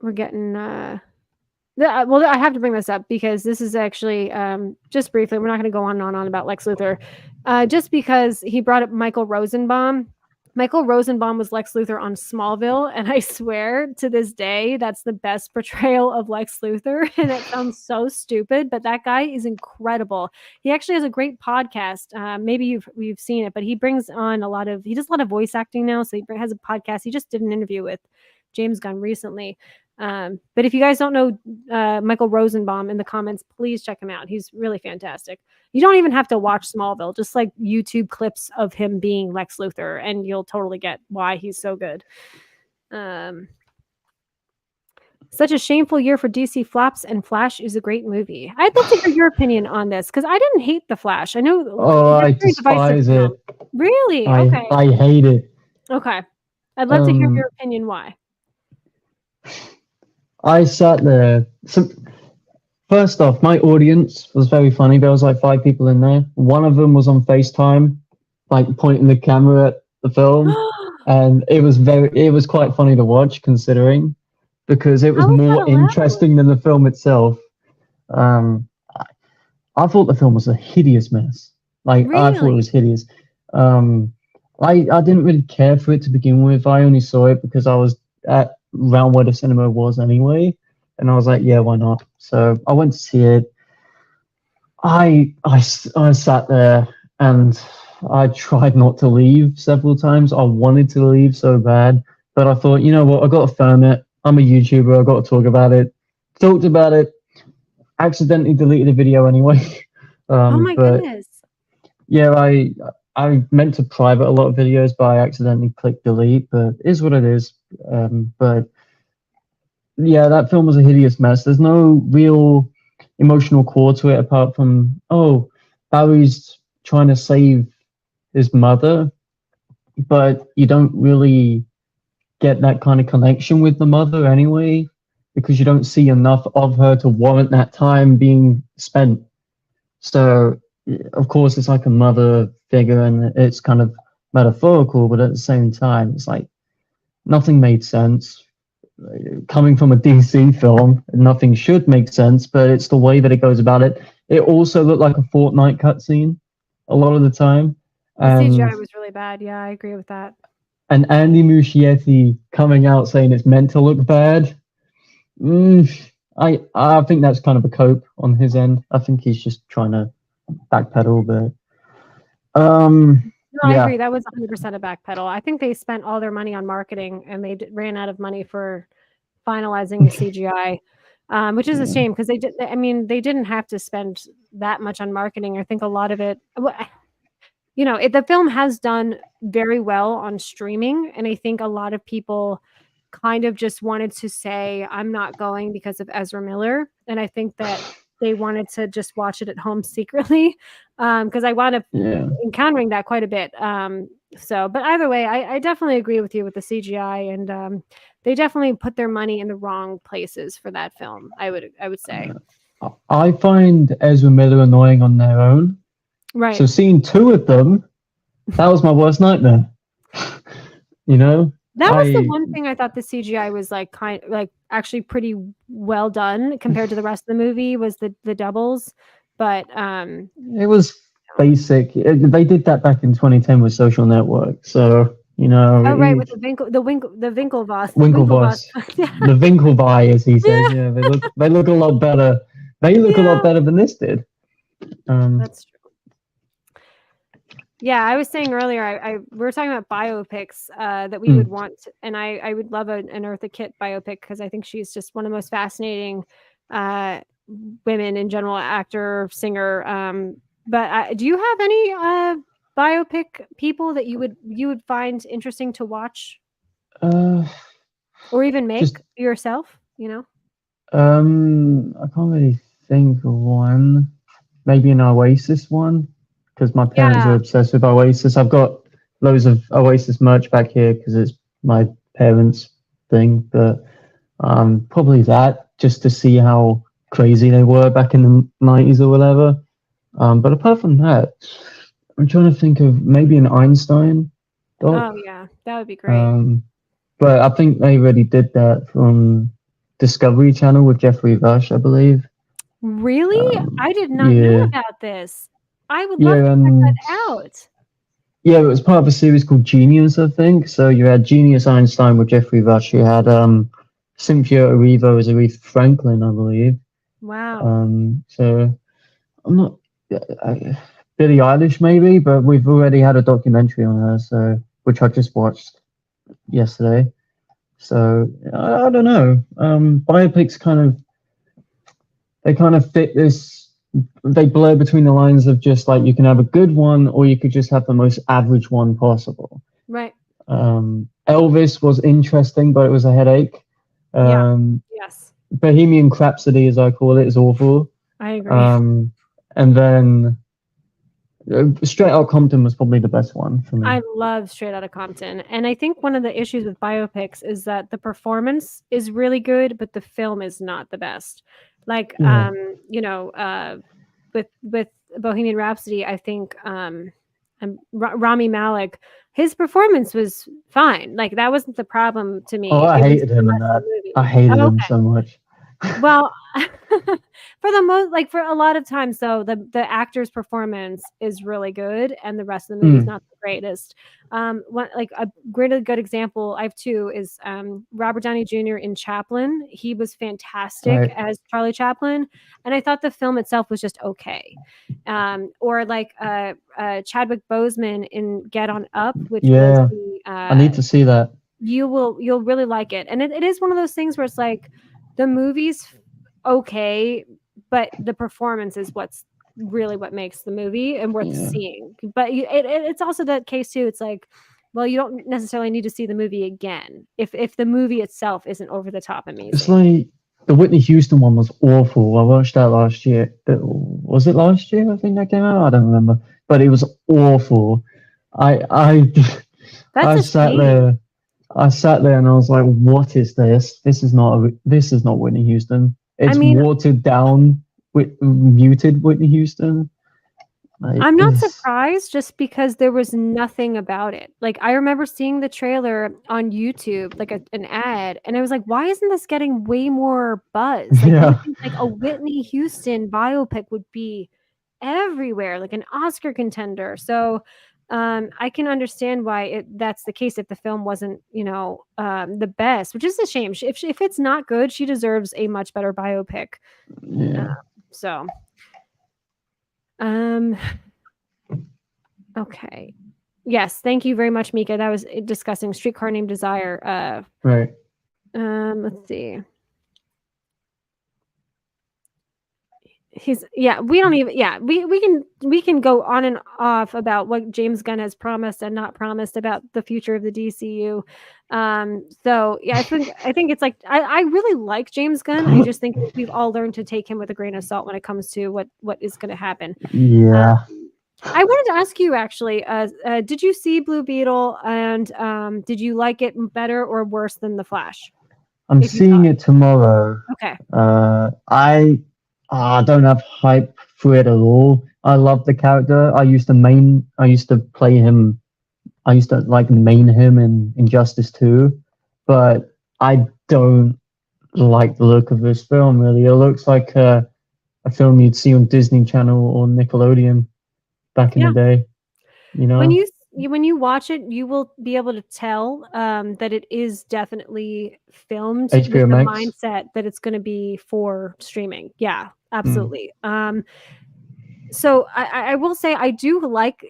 We're getting well, I have to bring this up because this is actually just briefly. We're not going to go on and on about Lex Luthor, just because he brought up Michael Rosenbaum. Michael Rosenbaum was Lex Luthor on Smallville, and I swear to this day that's the best portrayal of Lex Luthor. And it sounds so stupid, but that guy is incredible. He actually has a great podcast. Maybe you've seen it, but he brings on he does a lot of voice acting now, so he has a podcast. He just did an interview with James Gunn recently. But if you guys don't know Michael Rosenbaum in the comments, please check him out. He's really fantastic. You don't even have to watch Smallville, just like YouTube clips of him being Lex Luthor, and you'll totally get why he's so good. Such a shameful year for DC flops, and Flash is a great movie. I'd love to hear your opinion on this, because I didn't hate The Flash. I know. Oh, I despise it. Really? Okay. I hate it. Okay. I'd love to hear your opinion why. I sat there. So, first off, my audience was very funny. There was like 5 people in there. One of them was on FaceTime, like pointing the camera at the film, and it was quite funny to watch, considering, because it was more interesting than the film itself. I thought the film was a hideous mess. Like, really? I thought it was hideous. I didn't really care for it to begin with. I only saw it because I was at around where the cinema was anyway, and I was like, yeah, why not? So I went to see it. I sat there and I tried not to leave several times. I wanted to leave so bad, but I thought, you know what, I got to film it. I'm a YouTuber. I got to talk about it. Talked about it. Accidentally deleted the video anyway. Oh my goodness. Yeah, I meant to private a lot of videos, but I accidentally clicked delete. But it is what it is. But yeah, that film was a hideous mess. There's no real emotional core to it apart from, oh, Barry's trying to save his mother, but you don't really get that kind of connection with the mother anyway, because you don't see enough of her to warrant that time being spent. So, of course, it's like a mother figure and it's kind of metaphorical, but at the same time, it's like nothing made sense. Coming from a DC film, nothing should make sense, but it's the way that it goes about it. It also looked like a Fortnite cutscene a lot of the time. The CGI was really bad. Yeah, I agree with that. And Andy Muschietti coming out saying it's meant to look bad. I think that's kind of a cope on his end. I think he's just trying to backpedal, but no, I agree. That was 100% a backpedal. I think they spent all their money on marketing, and they ran out of money for finalizing the CGI, which is a shame, because they didn't have to spend that much on marketing. I think a lot of it, the film has done very well on streaming, and I think a lot of people kind of just wanted to say, I'm not going because of Ezra Miller, and I think that they wanted to just watch it at home secretly, because I wound up encountering that quite a bit. But either way, I definitely agree with you with the CGI, and they definitely put their money in the wrong places for that film. I would say. I find Ezra Miller annoying on their own. Right. So seeing 2 of them, that was my worst nightmare. That was the one thing I thought the CGI was actually pretty well done compared to the rest of the movie, was the doubles. But it was basic. They did that back in 2010 with Social Network. So, oh, right, with the Winklevoss. The Winklevi, as he said. Yeah, they look a lot better. They look a lot better than this did. That's true. Yeah, I was saying earlier, we were talking about biopics that we would want, and I would love an Eartha Kitt biopic, because I think she's just one of the most fascinating women in general, actor, singer. But do you have any biopic people that you would find interesting to watch, or even make yourself? I can't really think of one. Maybe an Oasis one, because my parents are obsessed with Oasis. I've got loads of Oasis merch back here because it's my parents' thing, but probably that, just to see how crazy they were back in the 90s or whatever. But apart from that, I'm trying to think of maybe an Einstein doc. Oh yeah, that would be great. But I think they already did that from Discovery Channel with Jeffrey Rush, I believe. Really? I did not know Yeah, about this. I would love to yeah, check that and out. yeah, it was part of a series called Genius, I think. So you had Genius Einstein with Jeffrey Rush. You had Cynthia Erivo as Aretha Franklin, I believe. Wow. So I'm not Billie Eilish maybe, but we've already had a documentary on her, so which I just watched yesterday. So I don't know. Biopics kind of fit this. They blur between the lines of just like you can have a good one or you could just have the most average one possible. Right. Elvis was interesting, but it was a headache. Yeah. Yes. Bohemian Rhapsody, as I call it, is awful. I agree. And then Straight Outta Compton was probably the best one for me. I love Straight Outta Compton. And I think one of the issues with biopics is that the performance is really good, but the film is not the best. Like, Yeah. with Bohemian Rhapsody, I think Rami Malek, his performance was fine. Like, that wasn't the problem to me. Oh, I It was hated the him in rest of that. the movie. I hated Oh, him so much. well, for the most, like for a lot of times, though, the actor's performance is really good, and the rest of the movie is not the greatest. One like a really good example I have too is Robert Downey Jr. in Chaplin. He was fantastic Right. as Charlie Chaplin, and I thought the film itself was just okay. Or like Chadwick Boseman in Get On Up, which was Yeah, the I need to see that. you'll really like it, and it is one of those things where it's like the movie's okay, but the performance is what's really what makes the movie and worth Yeah. seeing. But it's also that case too. It's like, well, you don't necessarily need to see the movie again if the movie itself isn't over the top amazing. It's like the Whitney Houston one was awful. I watched that last year. Was it last year? I think that came out. I don't remember, but it was awful. I That's I a sat shame. there. I sat there and I was like, "What is this? This is not Whitney Houston. It's watered down with muted Whitney Houston." Like, I'm not surprised just because there was nothing about it. Like, I remember seeing the trailer on YouTube, like an ad, and I was like, why isn't this getting way more buzz? Like, you would think like a Whitney Houston biopic would be everywhere, like an Oscar contender. So I can understand why that's the case if the film wasn't, the best, which is a shame. If it's not good, she deserves a much better biopic. Yeah. Okay. Yes, thank you very much, Mika. That was discussing Streetcar Named Desire. Right. Let's see. We can go on and off about what James Gunn has promised and not promised about the future of the DCU. So yeah, I think it's like I really like James Gunn. I just think we've all learned to take him with a grain of salt when it comes to what is going to happen. Yeah. I wanted to ask you actually, did you see Blue Beetle, and did you like it better or worse than The Flash? I'm seeing it tomorrow. Okay. I don't have hype for it at all. I love the character. I used to play him. I used to like main him in Injustice 2, but I don't like the look of this film really. It looks like a film you'd see on Disney Channel or Nickelodeon back in the day. When you watch it, you will be able to tell that it is definitely filmed with the mindset that it's going to be for streaming. Yeah, absolutely. So I will say I do like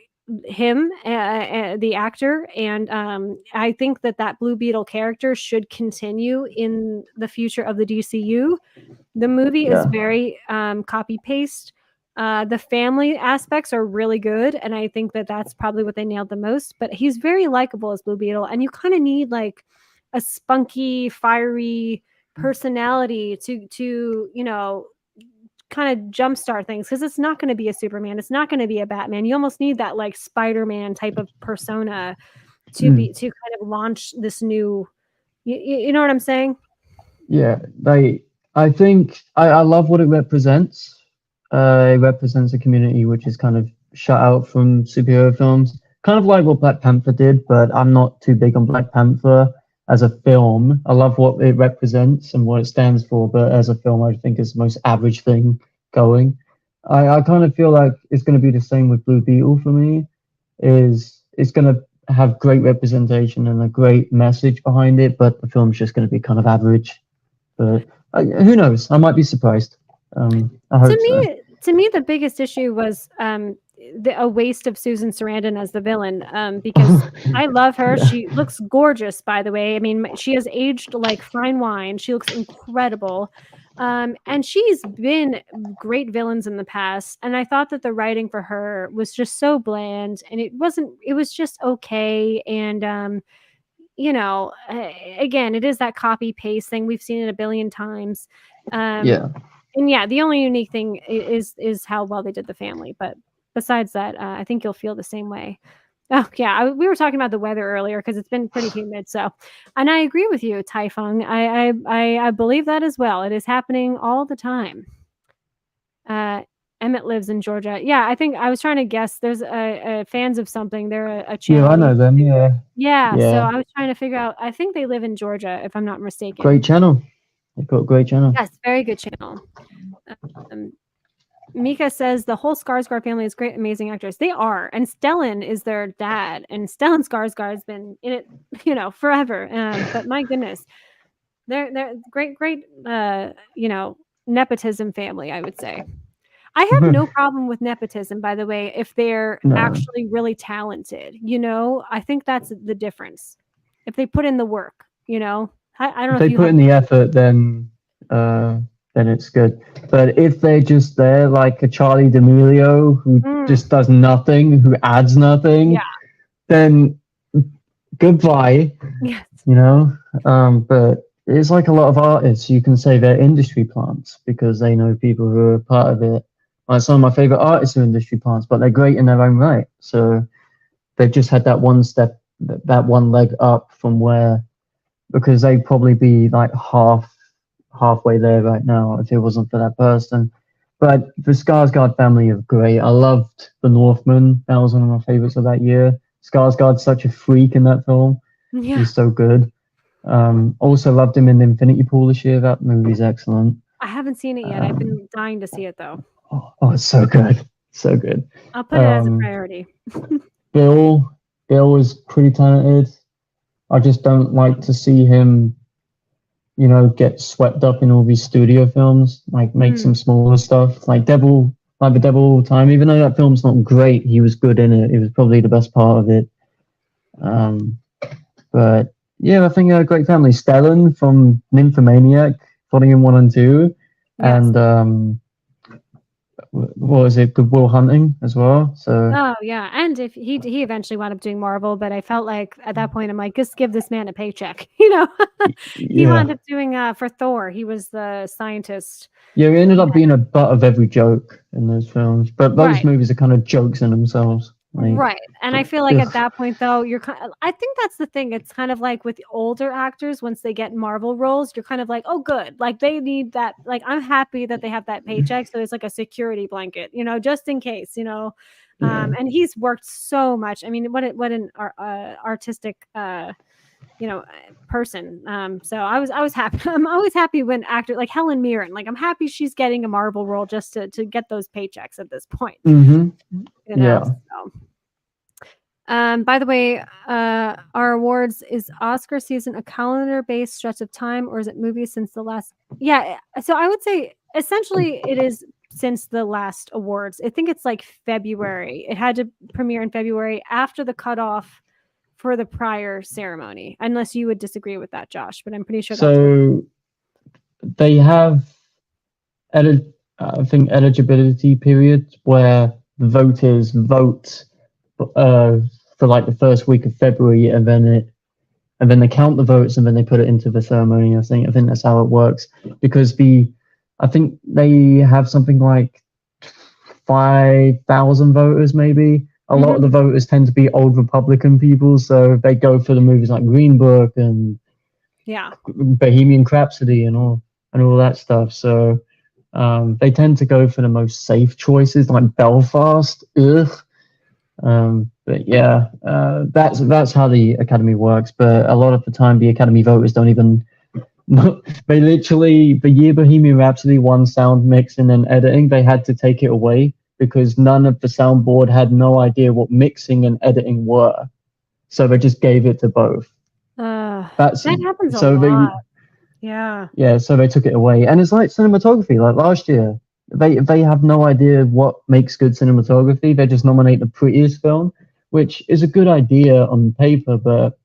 him, the actor, and I think that Blue Beetle character should continue in the future of the DCU. The movie is very copy paste. The family aspects are really good, and I think that's probably what they nailed the most. But he's very likable as Blue Beetle, and you kind of need like a spunky, fiery personality to kind of jumpstart things, because it's not going to be a Superman, it's not going to be a Batman. You almost need that like Spider-Man type of persona to kind of launch this new You know what I'm saying? Yeah, I think I love what it represents. It represents a community which is kind of shut out from superhero films, kind of like what Black Panther did. But I'm not too big on Black Panther as a film. I love what it represents and what it stands for, but as a film, I think it's the most average thing going. I kind of feel like it's going to be the same with Blue Beetle for me. Is it's going to have great representation and a great message behind it, but the film's just going to be kind of average. But who knows? I might be surprised. I hope so. To me, the biggest issue was a waste of Susan Sarandon as the villain. Because I love her. Yeah. She looks gorgeous, by the way. I mean, she has aged like fine wine. She looks incredible. And she's been great villains in the past. And I thought that the writing for her was just so bland, and it wasn't. It was just okay. And again, it is that copy paste thing. We've seen it a billion times. Yeah. And yeah, the only unique thing is how well they did the family. But besides that, I think you'll feel the same way. Oh yeah, we were talking about the weather earlier because it's been pretty humid. So, and I agree with you, Taifeng. I believe that as well. It is happening all the time. Emmett lives in Georgia. Yeah, I think I was trying to guess. There's a fans of something. They're a channel. Yeah, I know them. Yeah. Yeah, so Yeah. I was trying to figure out. I think they live in Georgia, if I'm not mistaken. Great channel. They've got a great channel. Yes, very good channel. Mika says the whole Skarsgård family is great, amazing actors. They are, and Stellan is their dad, and Stellan Skarsgård has been in it, forever. But my goodness, they're great, nepotism family, I would say. I have no problem with nepotism, by the way, if they're actually really talented. I think that's the difference. If they put in the work, I don't know. If they put in the effort, then it's good. But if they're just there like a Charlie D'Amelio who just does nothing, who adds nothing, then goodbye. Yes. But it's like a lot of artists. You can say they're industry plants because they know people who are part of it. Like some of my favorite artists are industry plants, but they're great in their own right. So they've just had that one step, that one leg up from where, because they'd probably be like halfway there right now if it wasn't for that person. But the Skarsgård family are great. I loved The Northman. That was one of my favorites of that year. Skarsgård's such a freak in that film. Yeah. He's so good. Also loved him in Infinity Pool this year. That movie's excellent. I haven't seen it yet. I've been dying to see it though. Oh, it's so good. So good. I'll put it as a priority. Bill is pretty talented. I just don't like to see him, get swept up in all these studio films, like make some smaller stuff, like The Devil All the Time. Even though that film's not great, he was good in it. It was probably the best part of it. But yeah, I think a great family. Stellan from Nymphomaniac, Volume 1 and 2, Yes. and what was it? Good Will Hunting as well. So Oh yeah, and if he eventually wound up doing Marvel, but I felt like at that point I'm like, just give this man a paycheck, He wound up doing for Thor. He was the scientist. Yeah, he ended up being a butt of every joke in those films, but those movies are kind of jokes in themselves. Right. And I feel like at that point, though, I think that's the thing. It's kind of like with older actors, once they get Marvel roles, you're kind of like, oh, good. Like they need that. Like, I'm happy that they have that paycheck. So it's like a security blanket, just in case, and he's worked so much. I mean, what an artistic, person. So I was happy. I'm always happy when actors like Helen Mirren, like I'm happy she's getting a Marvel role just to get those paychecks at this point. So. By the way, our awards, is Oscar season a calendar-based stretch of time, or is it movies since the last? Yeah, so I would say essentially it is since the last awards. I think it's like February. It had to premiere in February after the cutoff for the prior ceremony, unless you would disagree with that, Josh. But I'm pretty sure. So they have, I think, eligibility periods where the voters vote for like the first week of February, and then they count the votes and then they put it into the ceremony. I think that's how it works, because I think they have something like 5,000 voters maybe. A lot of the voters tend to be old Republican people, so they go for the movies like Green Book and Yeah. Bohemian Rhapsody and all that stuff. So they tend to go for the most safe choices, like Belfast. Ugh. But yeah, that's how the Academy works. But a lot of the time, the Academy voters don't even. They literally, the year Bohemian Rhapsody won sound mixing and editing, they had to take it away because none of the soundboard had no idea what mixing and editing were. So they just gave it to both. That That's happens a so lot. Yeah. so they took it away. And it's like cinematography, like last year. They have no idea what makes good cinematography. They just nominate the prettiest film, which is a good idea on paper, but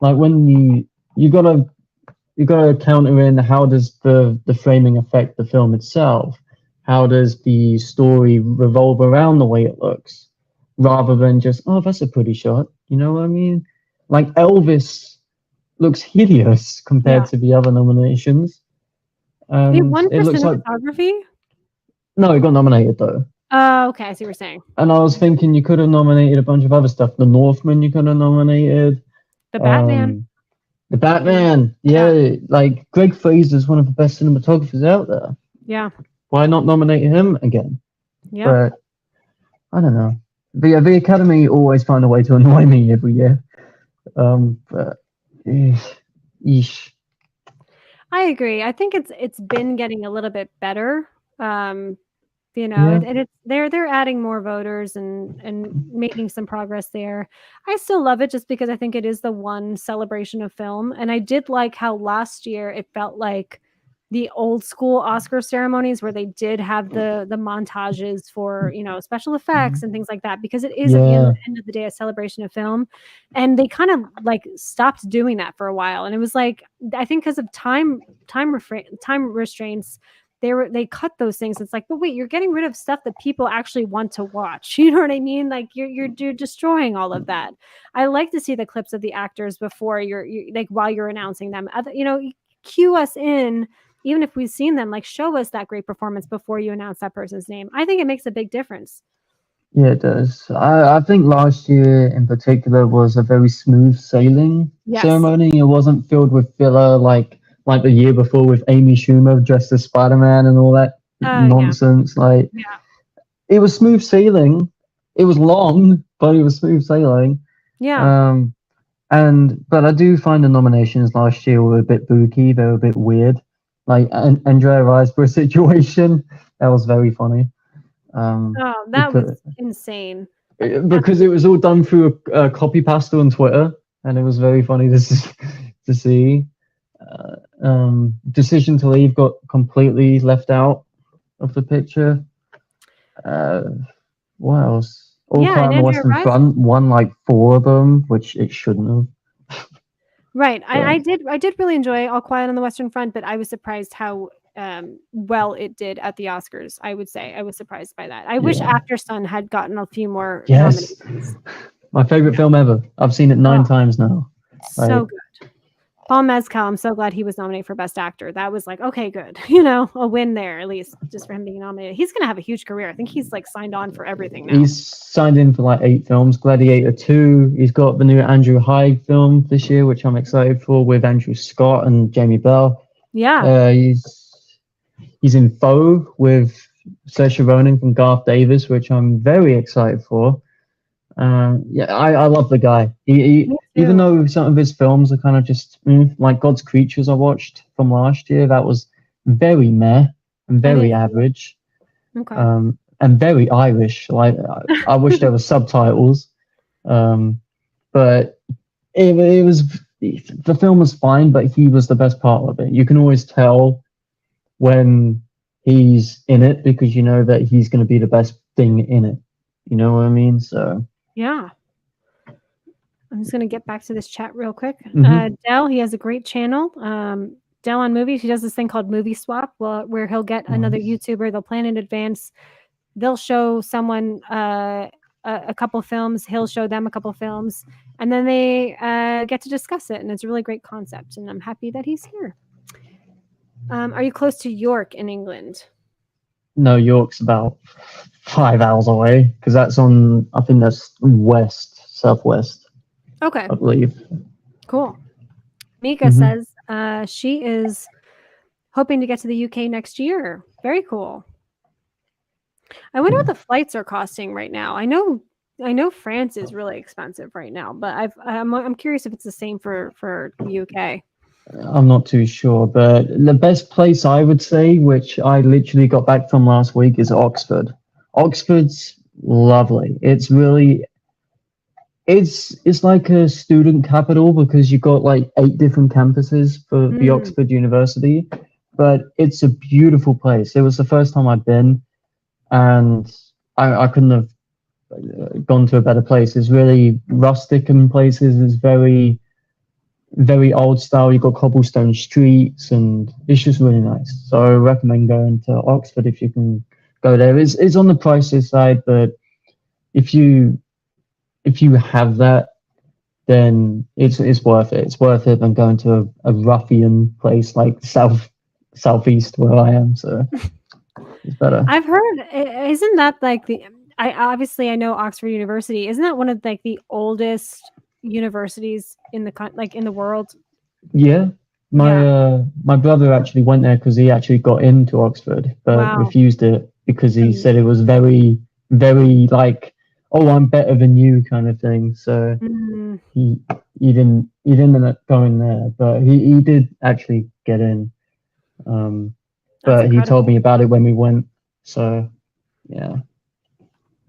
like when you gotta counter in how does the framing affect the film itself? How does the story revolve around the way it looks, rather than just, oh, that's a pretty shot. You know what I mean? Like Elvis looks hideous compared to the other nominations. They won It for looks like cinematography? no, it got nominated though. Oh, okay. I see what you're saying. And I was thinking you could have nominated a bunch of other stuff. The Northman you could have nominated. The Batman. The Batman. Yeah, like Greg Fraser's one of the best cinematographers out there. Yeah. Why not nominate him again? Yeah. But I don't know. The Academy always find a way to annoy me every year. But yeesh. I agree. I think it's been getting a little bit better. Yeah. And they're adding more voters and making some progress there. I still love it just because I think it is the one celebration of film. And I did like how last year it felt like the old school Oscar ceremonies where they did have the montages for, special effects and things like that, because it is at the end of the day a celebration of film. And they kind of like stopped doing that for a while. And it was like, I think because of time restraints, they cut those things. It's like, but wait, you're getting rid of stuff that people actually want to watch. You know what I mean? Like you're destroying all of that. I like to see the clips of the actors before you like while you're announcing them. Cue us in, even if we've seen them. Like show us that great performance before you announce that person's name. I think it makes a big difference. Yeah, it does. I think last year in particular was a very smooth sailing ceremony. It wasn't filled with filler like the year before with Amy Schumer dressed as Spider-Man and all that nonsense. It was smooth sailing. It was long, but it was smooth sailing. Yeah. But I do find the nominations last year were a bit booky. They were a bit weird. Like Andrea Riseborough situation, that was very funny. That was insane. Because it was all done through a copy pasta on Twitter, and it was very funny to see. Decision to Leave got completely left out of the picture. What else? All Quiet on the Western Front won like 4 of them, which it shouldn't have. Right. I did really enjoy All Quiet on the Western Front, but I was surprised how well it did at the Oscars. I would say I was surprised by that. I wish After Sun had gotten a few more nominations. My favorite film ever. I've seen it 9 times now. So good. Paul Mescal, I'm so glad he was nominated for Best Actor. That was like, okay, good. A win there, at least, just for him being nominated. He's going to have a huge career. I think he's like signed on for everything now. He's signed in for like 8 films. Gladiator 2. He's got the new Andrew Hyde film this year, which I'm excited for, with Andrew Scott and Jamie Bell. Yeah. He's in Foe with Saoirse Ronan from Garth Davis, which I'm very excited for. I love the guy. He even though some of his films are kind of just like God's Creatures I watched from last year, that was very meh and very average. Okay. And very Irish. Like I wish there were subtitles. But it was, the film was fine, but he was the best part of it. You can always tell when he's in it because you know that he's going to be the best thing in it. You know what I mean? So yeah. I'm just going to get back to this chat real quick. Mhm. Dell, he has a great channel. Dell on Movies. He does this thing called Movie Swap, where he'll get another YouTuber. They'll plan in advance. They'll show someone a couple films. He'll show them a couple films. And then they get to discuss it. And it's a really great concept. And I'm happy that he's here. Are you close to York in England? No, York's about 5 hours away because that's on, I think that's southwest. Okay. I believe. Cool. Mika says she is hoping to get to the UK next year. Very cool. I wonder what the flights are costing right now. I know France is really expensive right now, but I'm curious if it's the same for the UK. I'm not too sure, but the best place I would say, which I literally got back from last week, is Oxford. Oxford's lovely. It's really it's like a student capital because you've got like 8 different campuses for the Oxford University, but it's a beautiful place. It was the first time I'd been, and I couldn't have gone to a better place. It's really rustic in places. It's very, very old style. You've got cobblestone streets, and it's just really nice. So I recommend going to Oxford if you can go there. It's on the pricey side, but if you have that, then it's worth it. It's worth it than going to a ruffian place like southeast where I am. So it's better. I've heard, isn't that like I know Oxford University. Isn't that one of like the oldest universities in the world? Yeah. My brother actually went there because he actually got into Oxford, but refused it because he said it was very, very like, oh, I'm better than you kind of thing. So he didn't end up going there, but he did actually get in. But he told me about it when we went. So yeah,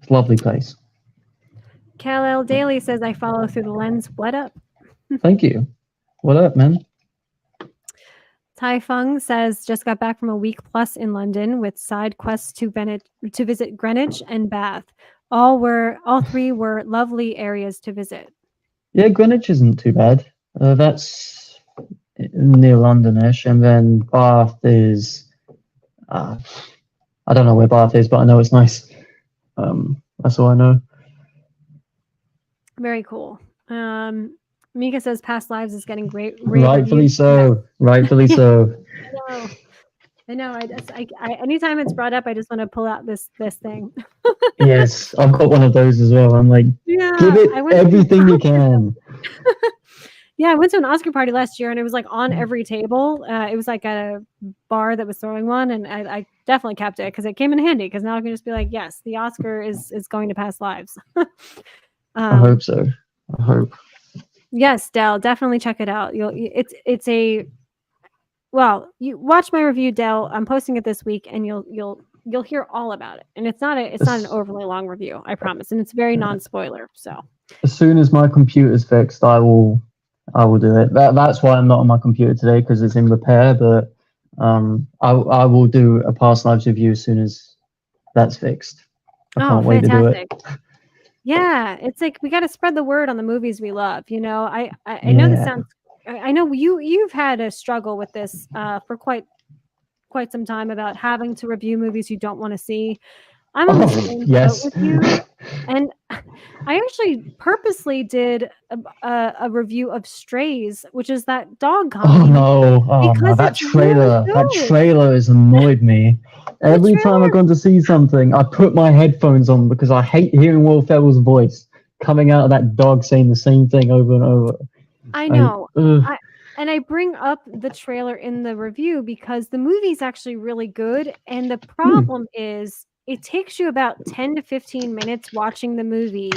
it's a lovely place. Kal-El Daly says, I follow through the lens. What up? Thank you. What up, man? Tai Fung says, just got back from a week plus in London with side quests to visit Greenwich and Bath. All 3 were lovely areas to visit. Yeah, Greenwich isn't too bad. That's near Londonish, and then Bath is. I don't know where Bath is, but I know it's nice. That's all I know. Very cool. Mika says Past Lives is getting great. Rightfully so. Rightfully so. I know. I anytime it's brought up, I just want to pull out this thing. Yes, I've got one of those as well. I'm like, give it everything you can. Yeah, I went to an Oscar party last year, and it was like on every table. It was like at a bar that was throwing one, and I definitely kept it because it came in handy. Because now I can just be like, yes, the Oscar is going to Past Lives. I hope so. I hope. Yes, Dell, definitely check it out. You watch my review, Dell. I'm posting it this week, and you'll hear all about it. And it's not an overly long review, I promise, and it's very non-spoiler. So as soon as my computer's fixed, I will do it. That's why I'm not on my computer today, because it's in repair. But I will do a Past Lives review as soon as that's fixed. I can't wait to do it. Yeah, it's like we got to spread the word on the movies we love. You know, I know this sounds. I know you've had a struggle with this for quite some time about having to review movies you don't want to see. I'm on the same boat with you, and I actually purposely did a review of Strays, which is that dog comedy. Oh no! That trailer has annoyed me. Every time I've gone to see something, I put my headphones on because I hate hearing Will Ferrell's voice coming out of that dog saying the same thing over and over. I know. I bring up the trailer in the review because the movie's actually really good, and the problem is it takes you about 10 to 15 minutes watching the movie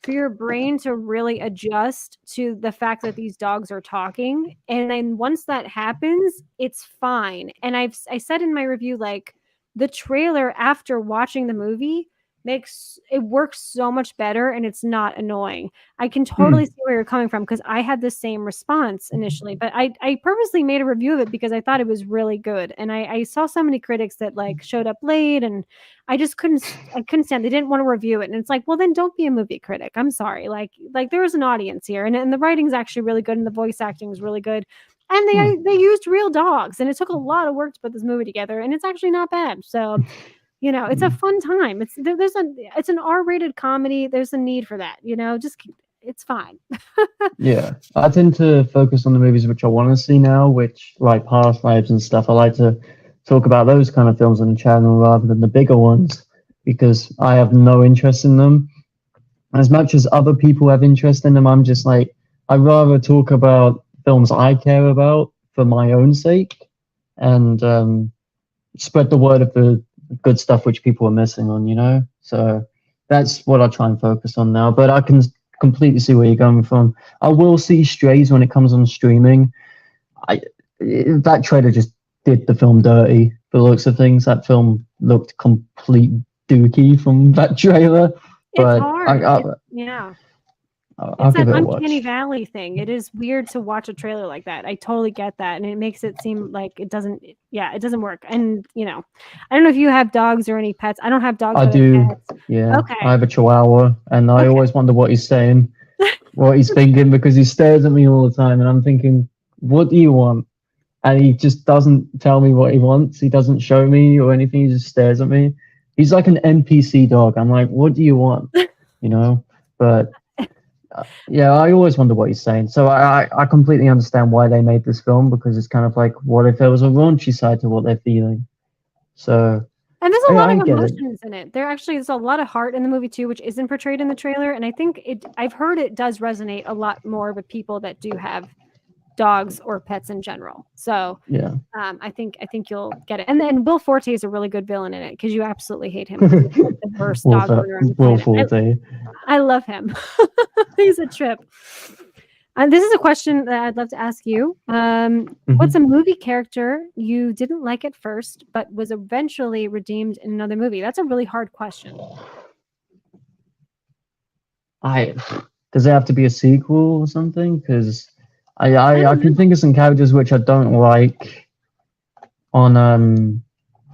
for your brain to really adjust to the fact that these dogs are talking. And then once that happens, it's fine. And I said in my review, like, the trailer after watching the movie makes it works so much better, and it's not annoying. I can totally see where you're coming from because I had the same response initially, but I purposely made a review of it because I thought it was really good. And I saw so many critics that like showed up late, and I just couldn't stand. They didn't want to review it, and it's like, well, then don't be a movie critic. I'm sorry. Like there was an audience here, and the writing's actually really good, and the voice acting is really good. And they used real dogs, and it took a lot of work to put this movie together, and it's actually not bad. So, you know, it's a fun time. It's an R-rated comedy. There's a need for that. You know, it's fine. Yeah, I tend to focus on the movies which I want to see now, which like Past Lives and stuff. I like to talk about those kind of films on the channel rather than the bigger ones because I have no interest in them. As much as other people have interest in them, I'm just like, I'd rather talk about films I care about for my own sake, and spread the word of the good stuff which people are missing on, you know? So that's what I try and focus on now. But I can completely see where you're going from. I will see Strays when it comes on streaming. That trailer just did the film dirty, for the looks of things. That film looked complete dookie from that trailer. But It's hard. Yeah. I'll It's give that it a uncanny watch. valley thing. It is weird to watch a trailer like that. I totally get that, and it makes it seem like it doesn't. Yeah, it doesn't work. And I don't know if you have dogs or any pets. I don't have dogs I or do, pets. yeah. Okay. I have a Chihuahua, and I Okay. always wonder what he's saying, what he's thinking, because he stares at me all the time, and I'm thinking, what do you want? And he just doesn't tell me what he wants. He doesn't show me or anything. He just stares at me. He's like an NPC dog. I'm like, what do you want? But yeah, I always wonder what he's saying. So I completely understand why they made this film, because it's kind of like, what if there was a raunchy side to what they're feeling? So And there's a lot I of get it. emotions in it. There's a lot of heart in the movie too, which isn't portrayed in the trailer. And I think I've heard it does resonate a lot more with people that do have dogs or pets in general. So Yeah. I think you'll get it. And then Will Forte is a really good villain in it, because you absolutely hate him. He's like the worst dog owner on the Will planet. Forte. I love him. He's a trip. And this is a question that I'd love to ask you. What's a movie character you didn't like at first, but was eventually redeemed in another movie? That's a really hard question. Does it have to be a sequel or something? Because I can think of some characters which I don't like on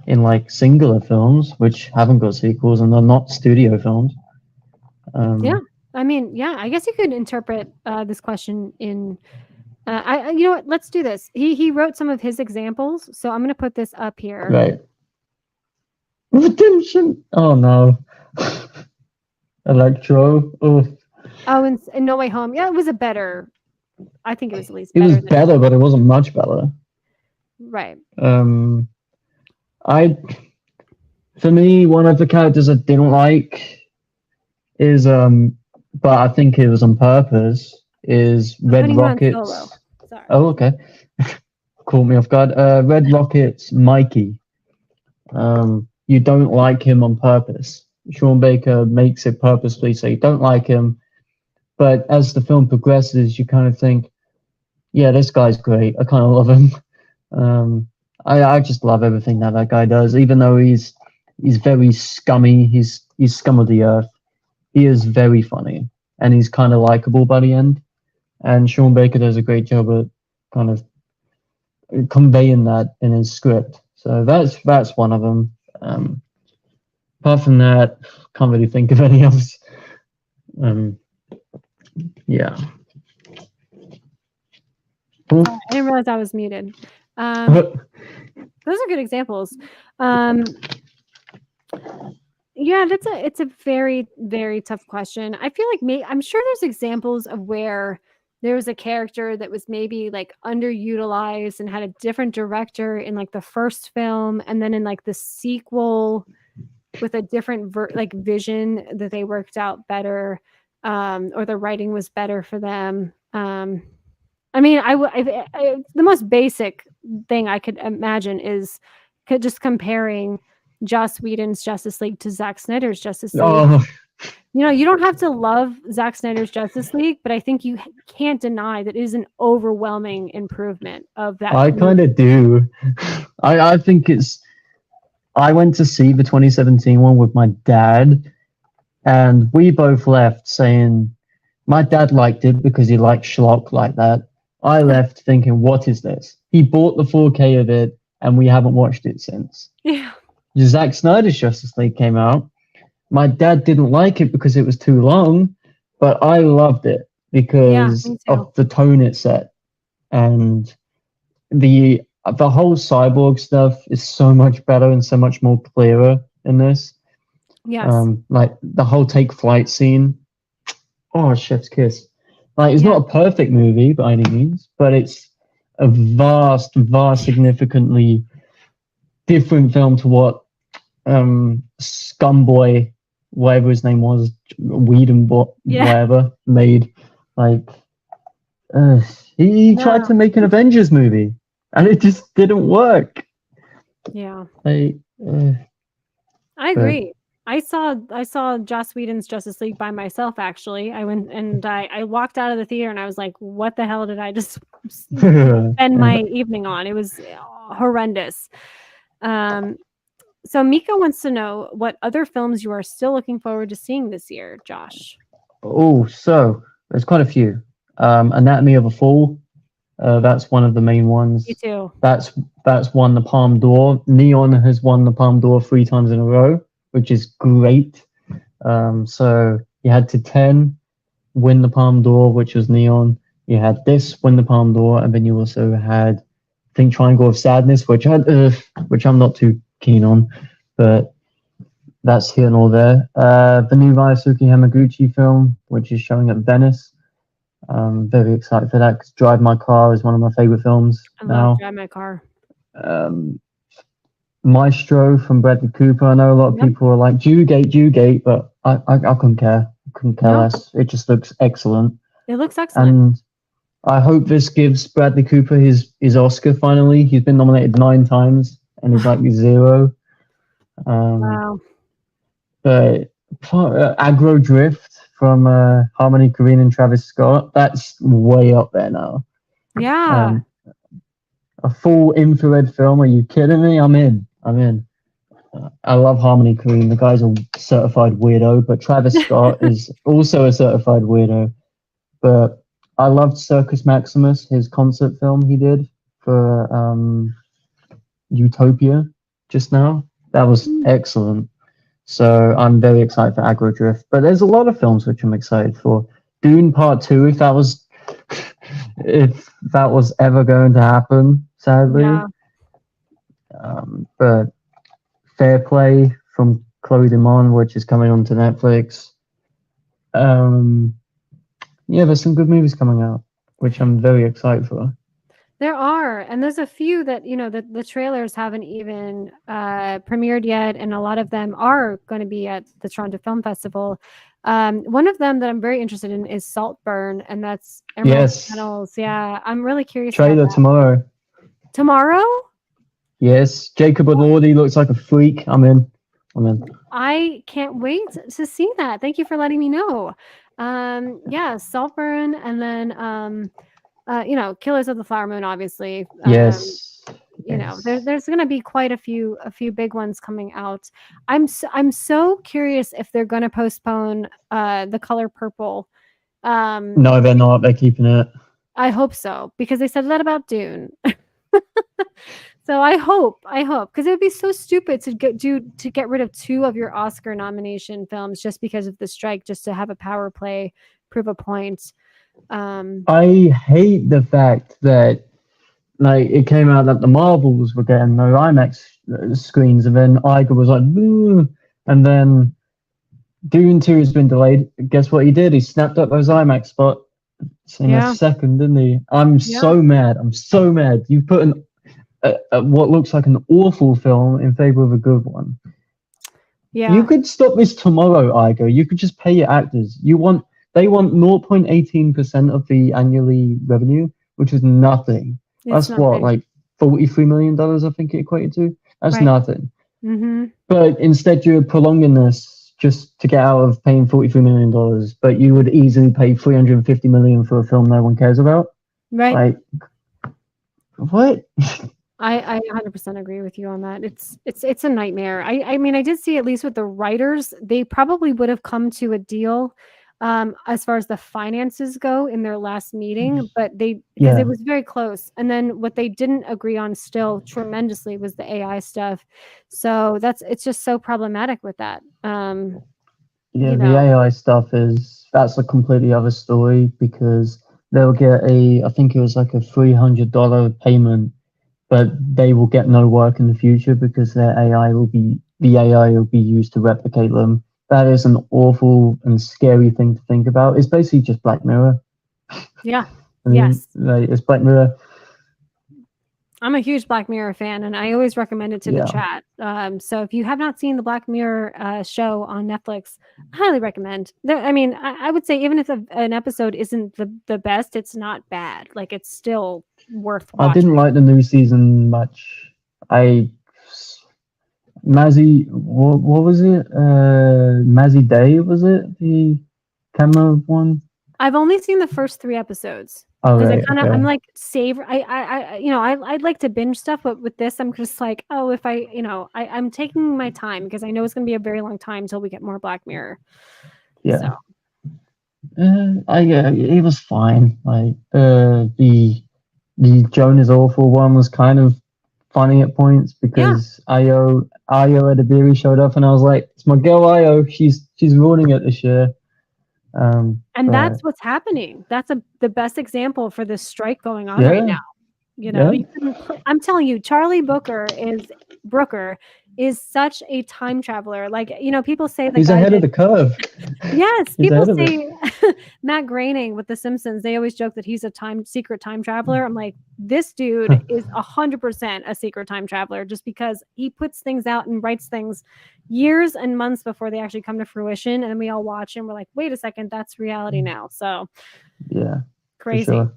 in like singular films which haven't got sequels, and they're not studio films. Yeah. I mean, yeah, I guess you could interpret this question in you know what? Let's do this. He wrote some of his examples, so I'm going to put this up here. Right. Redemption. Oh no. Electro. Oh, and No Way Home. Yeah, it was I think it was at least it better. was better, but it wasn't much better. Right. For me, one of the characters I didn't like is but I think it was on purpose, is Red Rocket's. Sorry. Oh, okay. Caught me off guard. Red Rocket's Mikey. You don't like him on purpose. Sean Baker makes it purposely so you don't like him. But as the film progresses, you kind of think, yeah, this guy's great. I kind of love him. I just love everything that guy does, even though he's very scummy. He's scum of the earth. He is very funny, and he's kind of likable by the end. And Sean Baker does a great job at kind of conveying that in his script. So that's one of them. Apart from that, can't really think of any else. Yeah. I didn't realize I was muted. Those are good examples. Yeah, it's a very, very tough question. I feel like I'm sure there's examples of where there was a character that was maybe like underutilized and had a different director in like the first film, and then in like the sequel with a different vision that they worked out better, or the writing was better for them. I mean, the most basic thing I could imagine is just comparing Joss Whedon's Justice League to Zack Snyder's Justice League. Oh. You don't have to love Zack Snyder's Justice League, but I think you can't deny that it is an overwhelming improvement of that. I kind of do. I think I went to see the 2017 one with my dad, and we both left saying, my dad liked it because he liked schlock like that. I left thinking, what is this? He bought the 4K of it, and we haven't watched it since. Yeah. Zack Snyder's Justice League came out. My dad didn't like it because it was too long, but I loved it because of the tone it set. And the whole cyborg stuff is so much better and so much more clearer in this. Yes. Like the whole take flight scene. Oh, chef's kiss. Like, it's not a perfect movie by any means, but it's a vast, significantly different film to what Scumboy, whatever his name was, Whedon, whatever, made. Like, He tried to make an Avengers movie, and it just didn't work. Yeah. I agree. I saw Joss Whedon's Justice League by myself. Actually, I went and I walked out of the theater and I was like, "What the hell did I just spend my evening on?" It was horrendous. So Mika wants to know what other films you are still looking forward to seeing this year, Josh. Oh, so there's quite a few. Anatomy of a Fall. That's one of the main ones. Me too. That's won the Palme d'Or. Neon has won the Palme d'Or 3 times in a row, which is great. So you had to 10 win the Palme d'Or, which was Neon. You had this win the Palme d'Or, and then you also had, I think, Triangle of Sadness, which I'm not too keen on, but that's here and all there. The new Ryosuke Hamaguchi film, which is showing at Venice. I'm very excited for that because Drive My Car is one of my favorite films now. I love Drive My Car. Maestro from Bradley Cooper. I know a lot of people are like, Dewgate, but I couldn't care. Couldn't care less. It just looks excellent. It looks excellent. And I hope this gives Bradley Cooper his Oscar finally. He's been nominated 9 times and he's like 0. Wow. But Aggro Drift from Harmony Korine and Travis Scott, that's way up there now. Yeah. A full infrared film, are you kidding me? I'm in. I love Harmony Korine. The guy's a certified weirdo, but Travis Scott is also a certified weirdo. But I loved Circus Maximus, his concert film he did for Utopia just now. That was excellent. So I'm very excited for Aggro Drift. But there's a lot of films which I'm excited for. Dune Part 2, if that was ever going to happen, sadly. Yeah. But Fair Play from Chloe Dimon, which is coming onto Netflix. Yeah, there's some good movies coming out, which I'm very excited for. There are, and there's a few that the trailers haven't even premiered yet, and a lot of them are going to be at the Toronto Film Festival. One of them that I'm very interested in is Saltburn, and that's Emerald Tunnels. Yeah, I'm really curious. Trailer tomorrow. Tomorrow? Yes, Jacob Elordi looks like a freak. I'm in. I can't wait to see that. Thank you for letting me know. Yeah, Saltburn, and then Killers of the Flower Moon, obviously. Yes. There's going to be quite a few big ones coming out. I'm so curious if they're going to postpone The Color Purple. No, they're not. They're keeping it. I hope so, because they said that about Dune. So I hope, because it would be so stupid to get rid of 2 of your Oscar nomination films just because of the strike, just to have a power play, prove a point. I hate the fact that it came out that the Marvels were getting no IMAX screens, and then Iger was like, boo, and then Dune 2 has been delayed. Guess what he did? He snapped up those IMAX spots in a second, didn't he? I'm so mad. You put what looks like an awful film in favor of a good one. Yeah. You could stop this tomorrow, Iger. You could just pay your actors. They want 0.18% of the annually revenue, which is nothing. That's what, like $43 million, I think it equated to. That's nothing. Mm-hmm. But instead, you're prolonging this just to get out of paying $43 million. But you would easily pay $350 million for a film no one cares about. Right. What? I 100% agree with you on that. It's a nightmare. I mean, I did see, at least with the writers, they probably would have come to a deal as far as the finances go in their last meeting, but because it was very close. And then what they didn't agree on still tremendously was the AI stuff. So it's just so problematic with that. The AI stuff that's a completely other story, because they'll get I think it was like a $300 payment, but they will get no work in the future because the AI will be used to replicate them. That is an awful and scary thing to think about. It's basically just Black Mirror. Yeah. It's Black Mirror. I'm a huge Black Mirror fan, and I always recommend it to the Yeah. chat. So if you have not seen the Black Mirror show on Netflix, I highly recommend. I mean, I would say even if an episode isn't the best, it's not bad. Like it's still worth I watching. didn't like the new season much. Mazzy, what was it? Mazzy Day, was it? The camera one? I've only seen the first 3 episodes. Oh, Because right, okay. I'm like I'd like to binge stuff, but with this, I'm just like, oh, if I'm taking my time because I know it's going to be a very long time until we get more Black Mirror. Yeah. So. It was fine. Like the Joan is Awful one was kind of funny at points because Ayo Edebiri showed up, and I was like, it's my girl Ayo. She's ruining it this year. And but- that's what's happening. That's the best example for this strike going on right now. You know, I'm telling you, Charlie Brooker is such a time traveler. Like, people say he's ahead of the curve. Yes, He's people ahead of say Matt Groening with The Simpsons. They always joke that he's a secret time traveler. I'm like, this dude is 100% a secret time traveler, just because he puts things out and writes things years and months before they actually come to fruition, and we all watch and we're like, wait a second, that's reality now. So Yeah, crazy. For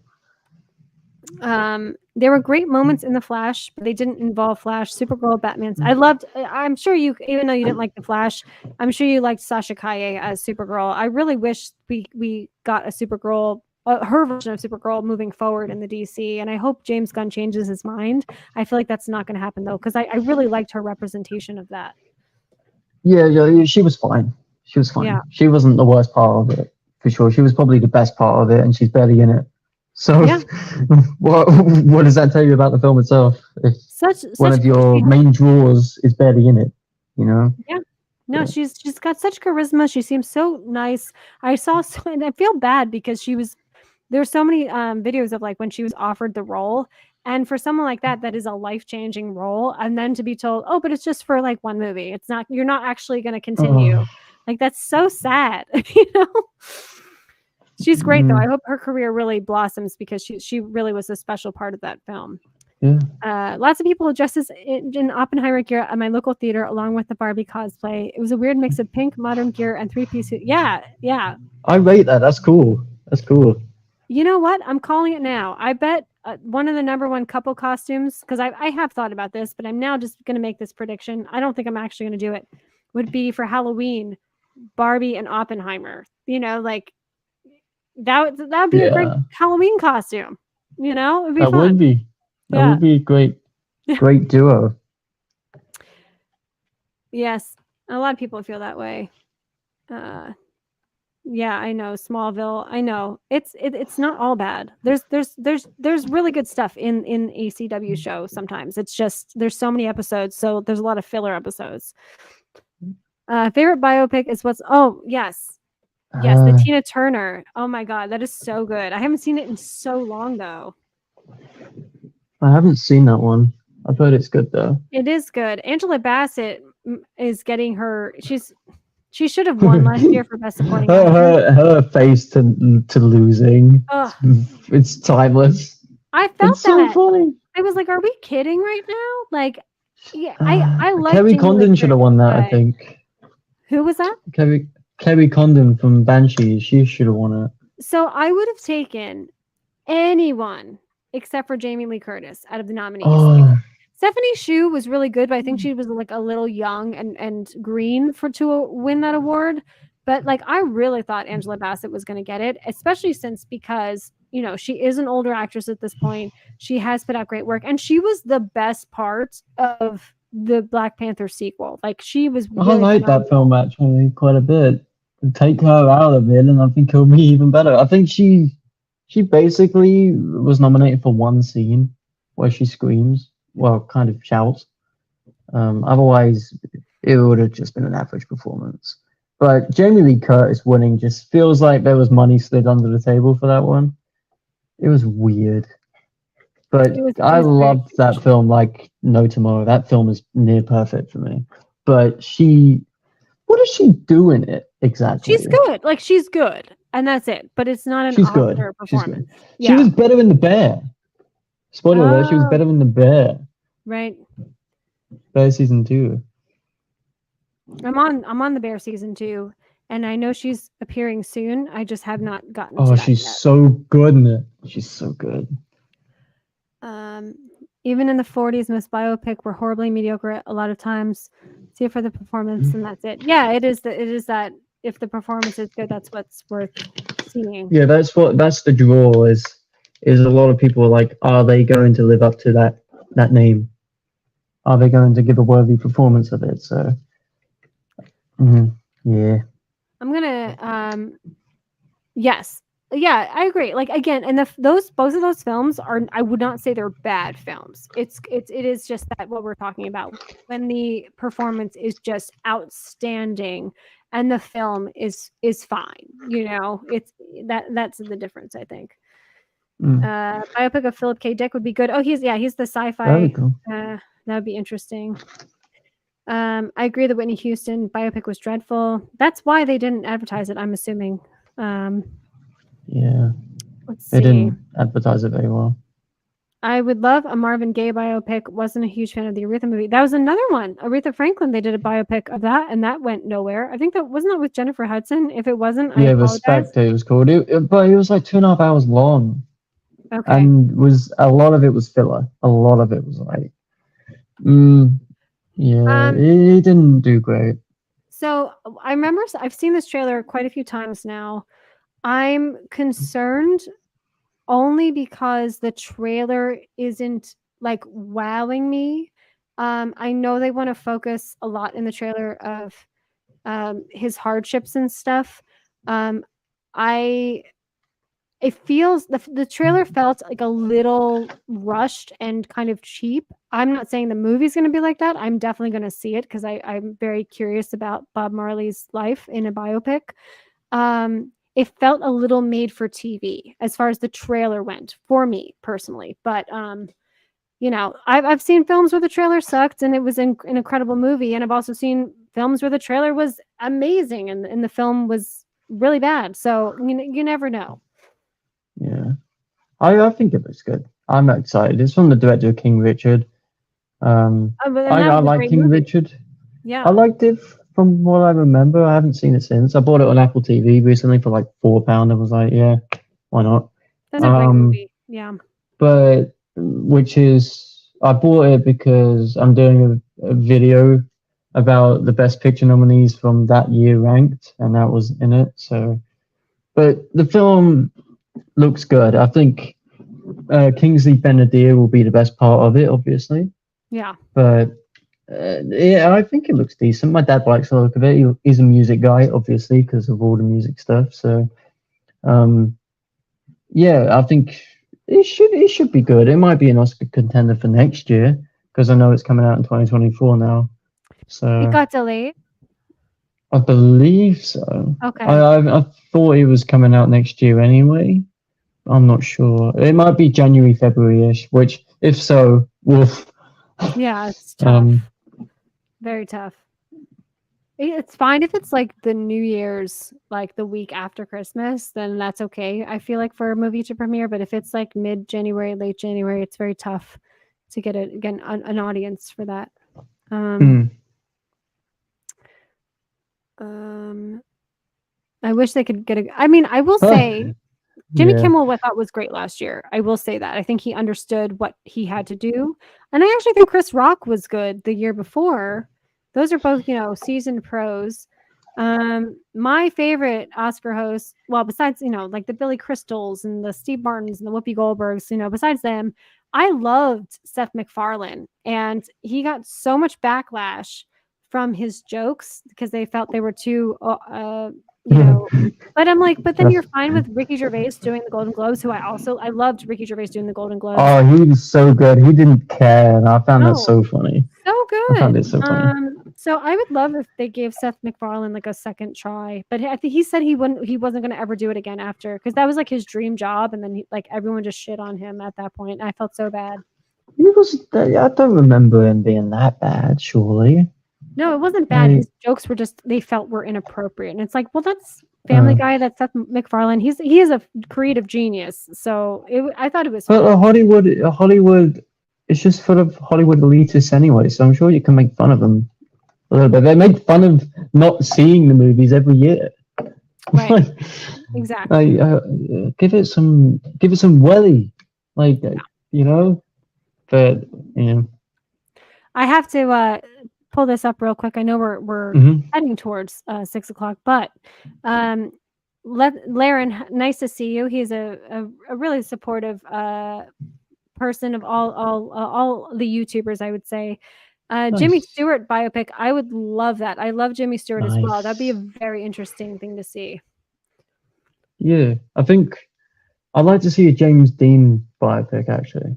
sure. There were great moments in The Flash, but they didn't involve Flash. Supergirl, Batman's. I'm sure you, even though you didn't like The Flash, I'm sure you liked Sasha Calle as Supergirl. I really wish we got a Supergirl, her version of Supergirl moving forward in the DC, and I hope James Gunn changes his mind. I feel like that's not going to happen though, because I really liked her representation of that. Yeah, she was fine. She was fine. Yeah. She wasn't the worst part of it, for sure. She was probably the best part of it, and she's barely in it. So, what does that tell you about the film itself? If one of your main draws is barely in it, Yeah. No, she's got such charisma. She seems so nice. And I feel bad because there's so many videos of like when she was offered the role, and for someone like that is a life-changing role, and then to be told, oh, but it's just for like one movie. You're not actually going to continue. Like, that's so sad, She's great though. I hope her career really blossoms because she really was a special part of that film. Yeah. Lots of people dressed as in Oppenheimer gear at my local theater along with the Barbie cosplay. It was a weird mix of pink, modern gear, and 3-piece suit. Yeah. I rate that. That's cool. You know what? I'm calling it now. I bet one of the number one couple costumes, because I have thought about this, but I'm now just going to make this prediction. I don't think I'm actually going to do it. Would be for Halloween, Barbie and Oppenheimer. Like that would be a great Halloween costume. It would be fun. Would be. That would be a great duo. Yes, a lot of people feel that way. Yeah, I know. Smallville. I know. It's not all bad. There's really good stuff in a CW show sometimes. It's just there's so many episodes, so there's a lot of filler episodes. Favorite biopic is Yes, the Tina Turner. Oh my God, that is so good. I haven't seen it in so long though. I haven't seen that one. I've heard it's good though. It is good. Angela Bassett is getting her. She should have won last year for Best Supporting Actress. Her face to losing. Ugh. It's timeless. I felt it's that. So funny. I was like, "Are we kidding right now?" Like, yeah, I love. Kerry Condon should have won that. I think. Who was that? Kerry Condon from Banshee. She should have won it. So I would have taken anyone except for Jamie Lee Curtis out of the nominees. Oh. Stephanie Hsu was really good, but I think she was like a little young and green to win that award. But like, I really thought Angela Bassett was going to get it, especially because she is an older actress at this point. She has put out great work, and she was the best part of the Black Panther sequel. Like, she was. Really I like that film actually quite a bit. Take her out of it, and I think it'll be even better. I think she basically was nominated for one scene where she screams, well, kind of shouts. Otherwise, it would have just been an average performance. But Jamie Lee Curtis winning just feels like there was money slid under the table for that one. It was weird. But I loved that film like no tomorrow. That film is near perfect for me. But what does she do in it exactly? She's good. Like, she's good. And that's it. But it's not an Oscar performance. Yeah. She was better in The Bear. Spoiler alert, she was better than the Bear. Right. Bear season 2. I'm on the Bear season 2, and I know she's appearing soon. I just have not gotten to Oh, that she's yet. so good in it. She's so good. Even in the 40s, most biopic were horribly mediocre a lot of times. See it for the performance, and that's it. Yeah, it is that if the performance is good, that's what's worth seeing. Yeah, that's the draw is a lot of people are like, are they going to live up to that name? Are they going to give a worthy performance of it? So, yeah. I'm gonna yes. Yeah, I agree. Like again, and both of those films are, I would not say they're bad films. It is just that what we're talking about, when the performance is just outstanding and the film is fine. It's that's the difference, I think. Biopic of Philip K. Dick would be good. Oh, he's the sci-fi. Cool. That would be interesting. I agree that Whitney Houston biopic was dreadful. That's why they didn't advertise it, I'm assuming. Yeah. Let's They see. didn't advertise it very well. I would love a Marvin Gaye biopic. Wasn't a huge fan of the Aretha movie. That was another one. Aretha Franklin, they did a biopic of that, and that went nowhere. I think that wasn't with Jennifer Hudson. If it wasn't, I apologize. Respect it was called. But it was like 2.5 hours long. Okay. And a lot of it was filler. A lot of it was like, it didn't do great. So I remember I've seen this trailer quite a few times now. I'm concerned only because the trailer isn't like wowing me. I know they want to focus a lot in the trailer of his hardships and stuff. It feels the trailer felt like a little rushed and kind of cheap. I'm not saying the movie's going to be like that. I'm definitely going to see it because I'm very curious about Bob Marley's life in a biopic. It felt a little made for TV as far as the trailer went for me personally. But I've seen films where the trailer sucked and it was an incredible movie, and I've also seen films where the trailer was amazing and the film was really bad. So you never know. Yeah, I think it looks good. I'm excited. It's from the director of King Richard. I like King Richard. Yeah, I liked it from what I remember. I haven't seen it since. I bought it on Apple TV recently for like £4. I was like, yeah, why not? That's a great movie. Yeah, but I bought it because I'm doing a video about the Best Picture nominees from that year ranked, and that was in it. So, but the film looks good. I think Kingsley Ben-Adir will be the best part of it, obviously. Yeah. But I think it looks decent. My dad likes the look of it. He's a music guy, obviously, because of all the music stuff. So, I think it should be good. It might be an Oscar contender for next year because I know it's coming out in 2024 now. So it got delayed. I believe so. Okay. I thought it was coming out next year anyway. I'm not sure. It might be January, February-ish, which, if so, woof. Yeah, it's tough. Very tough. It's fine if it's like the New Year's, like the week after Christmas, then that's okay. I feel like for a movie to premiere, but if it's like mid-January, late January, it's very tough to get an audience for that. I wish they could get I will say Jimmy Kimmel, I thought, was great last year. I will say that. I think he understood what he had to do. And I actually think Chris Rock was good the year before. Those are both, seasoned pros. My favorite Oscar hosts, well, besides, like the Billy Crystals and the Steve Martins and the Whoopi Goldbergs, besides them, I loved Seth MacFarlane. And he got so much backlash from his jokes because they felt they were too but I'm like, but then you're fine with Ricky Gervais doing the Golden Globes, who I loved Ricky Gervais doing the Golden Globes. Oh, he was so good. He didn't care, and I found that so funny. So good. I found it so funny. So I would love if they gave Seth MacFarlane like a second try, but I think he said he wasn't going to ever do it again after, because that was like his dream job, and then everyone just shit on him at that point. I felt so bad. I don't remember him being that bad. Surely. No, it wasn't bad. His jokes were just, they felt were inappropriate. And it's like, well, that's Family Guy. That's Seth MacFarlane. He is a creative genius. So I thought it was But fun. Hollywood, it's just full of Hollywood elitists anyway. So I'm sure you can make fun of them a little bit. They make fun of not seeing the movies every year. Right. Exactly. Give it some welly, you know. But yeah. I have to pull this up real quick. I know we're Mhm. heading towards 6:00, but Laren, nice to see you. He's a really supportive person of all the YouTubers, I would say. Jimmy Nice. Stewart biopic, I would love that. I love Jimmy Stewart as well. That'd be a Nice. very interesting thing to see. Yeah, I think I'd like to see a James Dean biopic actually.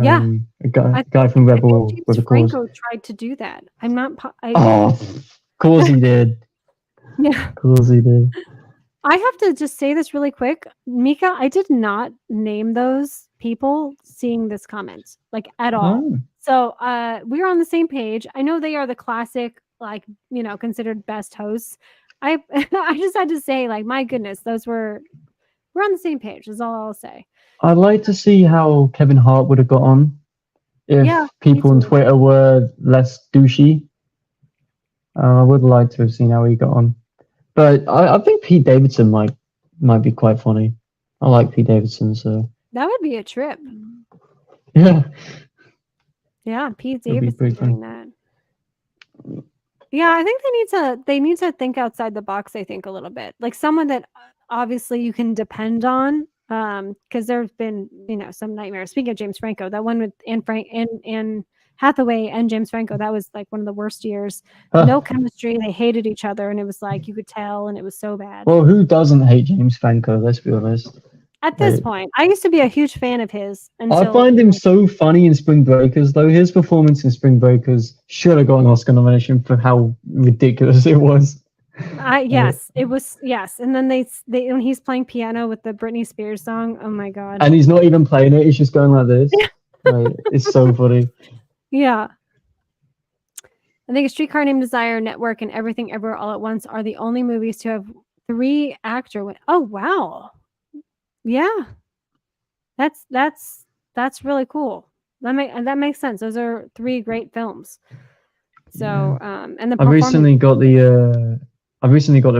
Yeah, A guy, I guy from I think Rebel with James a cause. Franco tried to do that. I'm not. Oh, of course he did. Yeah. Of course he did. I have to just say this really quick. Mika, I did not name those people seeing this comment, like, at all. Oh, So, we're on the same page. I know they are the classic, like, considered best hosts. I I just had to say, like, my goodness, we're on the same page, is all I'll say. I'd like to see how Kevin Hart would have got on if Yeah, me people on too. Twitter were less douchey. I would like to have seen how he got on. But I think Pete Davidson might be quite funny. I like Pete Davidson, so That would be a trip. yeah, Yeah, Pete it'd be Davidson pretty doing fun. that. Yeah, I think they need to think outside the box, I think, a little bit. Like someone that obviously you can depend on. Because there's been, some nightmares. Speaking of James Franco, that one with Anne Hathaway and James Franco, that was like one of the worst years. No chemistry. They hated each other, and it was like you could tell, and it was so bad. Well, who doesn't hate James Franco? Let's be honest. At this point, I used to be a huge fan of his I until find him so funny in Spring Breakers, though. His performance in Spring Breakers should have got an Oscar nomination for how ridiculous it was. Yes, it was. Yes, and then they when he's playing piano with the Britney Spears song. Oh my god! And he's not even playing it; he's just going like this. It's so funny. Yeah, I think A Streetcar Named Desire, Network, and Everything Everywhere All at Once are the only movies to have 3 actor win. Oh wow! Yeah, that's really cool. That makes sense. Those are 3 great films. So, and the I recently got the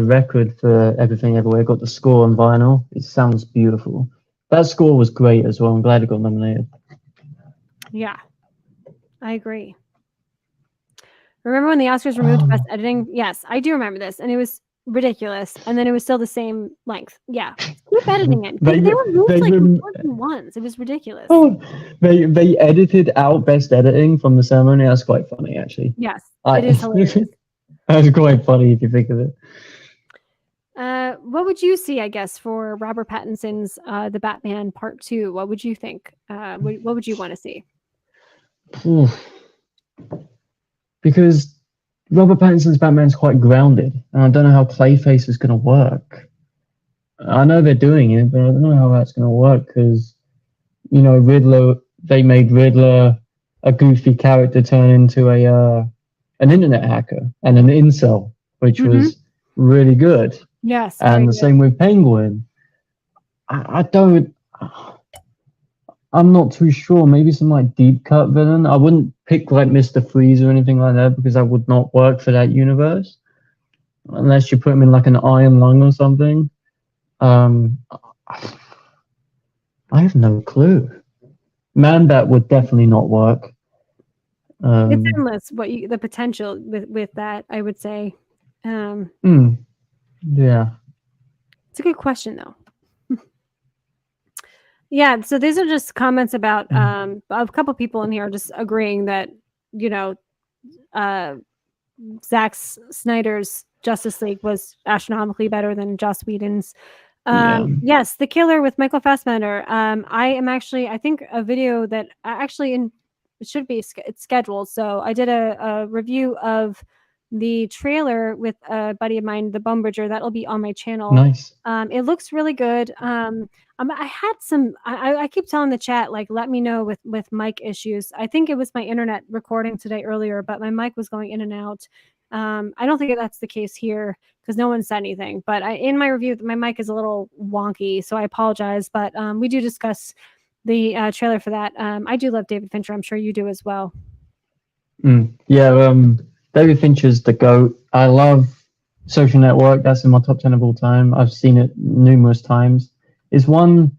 record for Everything Everywhere. Got the score on vinyl. It sounds beautiful. That score was great as well. I'm glad it got nominated. Yeah, I agree. Remember when the Oscars removed Best Editing? Yes, I do remember this, and it was ridiculous. And then it was still the same length. Yeah, keep editing it. They were moved like more than once. It was ridiculous. Oh, they edited out Best Editing from the ceremony. That's quite funny, actually. Yes, it is hilarious. That's quite funny if you think of it. What would you see, I guess, for Robert Pattinson's The Batman Part 2? What would you think? What would you want to see? Because Robert Pattinson's Batman's quite grounded, and I don't know how Clayface is going to work. I know they're doing it, but I don't know how that's going to work because, Riddler. They made Riddler a goofy character turn into an internet hacker and an incel, which was really good. Yes, and the same with Penguin. I'm not too sure. Maybe some deep cut villain. I wouldn't pick Mr. Freeze or anything like that because that would not work for that universe. Unless you put him in an Iron Lung or something. I have no clue. Man-Bat would definitely not work. It's endless. The potential with that, I would say. Yeah. It's a good question, though. Yeah, so these are just comments about a couple people in here just agreeing that Zack Snyder's Justice League was astronomically better than Joss Whedon's. Yes, The Killer with Michael Fassbender. I think a video that it should be it's scheduled. So I did a review of the trailer with a buddy of mine, the Bum Bridger. That'll be on my channel. Nice. It looks really good. I had some. I keep telling the chat let me know with mic issues. I think it was my internet recording today earlier, but my mic was going in and out. I don't think that's the case here because no one said anything. But in my review, my mic is a little wonky, so I apologize. But we do discuss the trailer for that. I do love David Fincher. I'm sure you do as well. Yeah, David Fincher's the GOAT. I love Social Network. That's in my top 10 of all time. I've seen it numerous times. It's one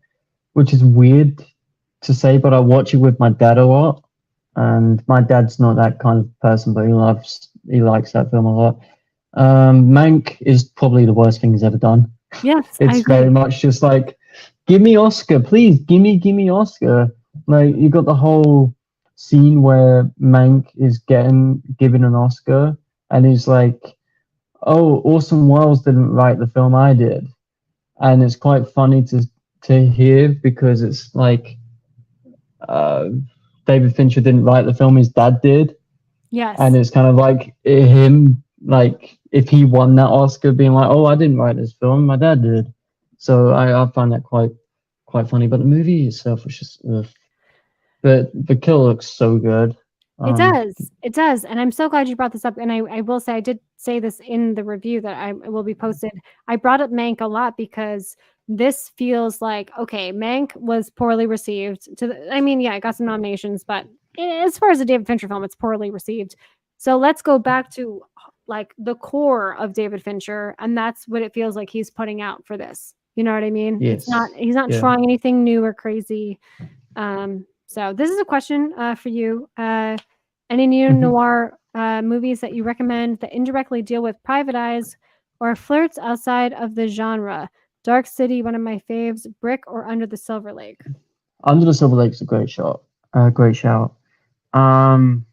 which is weird to say, but I watch it with my dad a lot. And my dad's not that kind of person, but he likes that film a lot. Mank is probably the worst thing he's ever done. Yes, It's very much just like, give me Oscar, please, give me Oscar. Like, you got the whole scene where Mank is given an Oscar, and he's like, "Oh, Orson Welles didn't write the film, I did," and it's quite funny to hear because it's like, David Fincher didn't write the film, his dad did. Yes. And it's kind of like him, like, if he won that Oscar, being like, "Oh, I didn't write this film, my dad did." So I find that quite funny. But the movie itself was just, ugh. But the kill looks so good. It does. And I'm so glad you brought this up. And I will say, I did say this in the review that I will be posted. I brought up Mank a lot because this feels like, okay, Mank was poorly received. It got some nominations, but as far as a David Fincher film, it's poorly received. So let's go back to like the core of David Fincher, and that's what it feels like he's putting out for this. You know what I mean? Yes. He's not trying anything new or crazy. So this is a question for you. Any neo-noir movies that you recommend that indirectly deal with private eyes or flirts outside of the genre? Dark City, one of my faves. Brick or Under the Silver Lake? Under the Silver Lake's a great shot. Great shout. In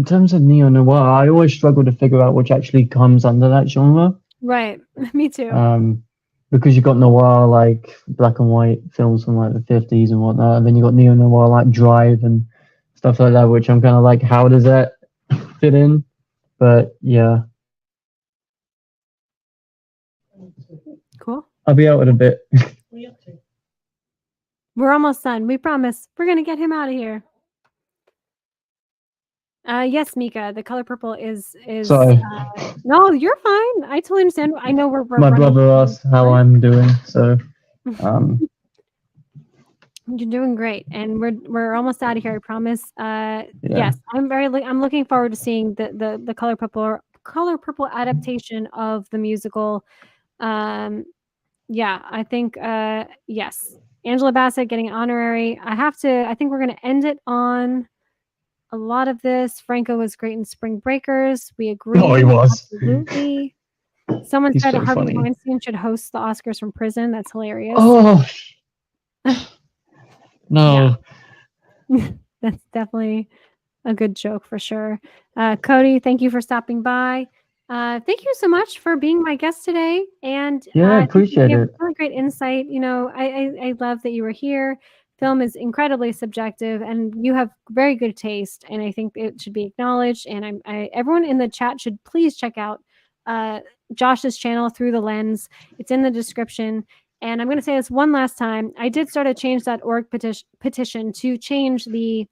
terms of neo-noir, I always struggle to figure out which actually comes under that genre. Right, me too. Because you've got noir, like black and white films from like the 50s and whatnot, and then you've got neo-noir like Drive and stuff like that, which I'm kind of like, how does that fit in? But yeah. Cool. I'll be out in a bit. We're almost done. We promise. We're going to get him out of here. Yes, Mika, the color purple is Sorry. No, you're fine. I totally understand. I know we're My brother asked how I'm doing, so you're doing great, and we're almost out of here. I promise. Yes, I'm looking forward to seeing the color purple adaptation of the musical. I think yes, Angela Bassett getting an honorary. I think we're going to end it on a lot of this. Franco was great in Spring Breakers. We agree. Oh, he was. Absolutely. Someone said so Harvey funny. Weinstein should host the Oscars from prison. That's hilarious. Oh, no. That's definitely a good joke for sure. Cody, thank you for stopping by. Thank you so much for being my guest today. And Yeah, appreciate you gave it. really great insight. You know, I love that you were here. Film is incredibly subjective, and you have very good taste, and I think it should be acknowledged. And everyone in the chat should please check out Josh's channel, Through the Lens. It's in the description. And I'm going to say this one last time. I did start a change.org petition to change the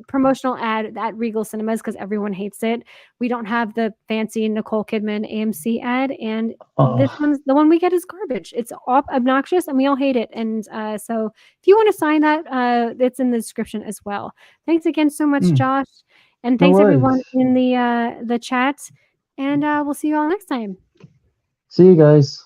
promotional ad at Regal Cinemas because everyone hates it. We don't have the fancy Nicole Kidman AMC ad, and this one's the one we get is garbage. It's obnoxious, and we all hate it. And so, if you want to sign that, it's in the description as well. Thanks again so much, Josh, and thanks everyone in the chat. And we'll see you all next time. See you guys.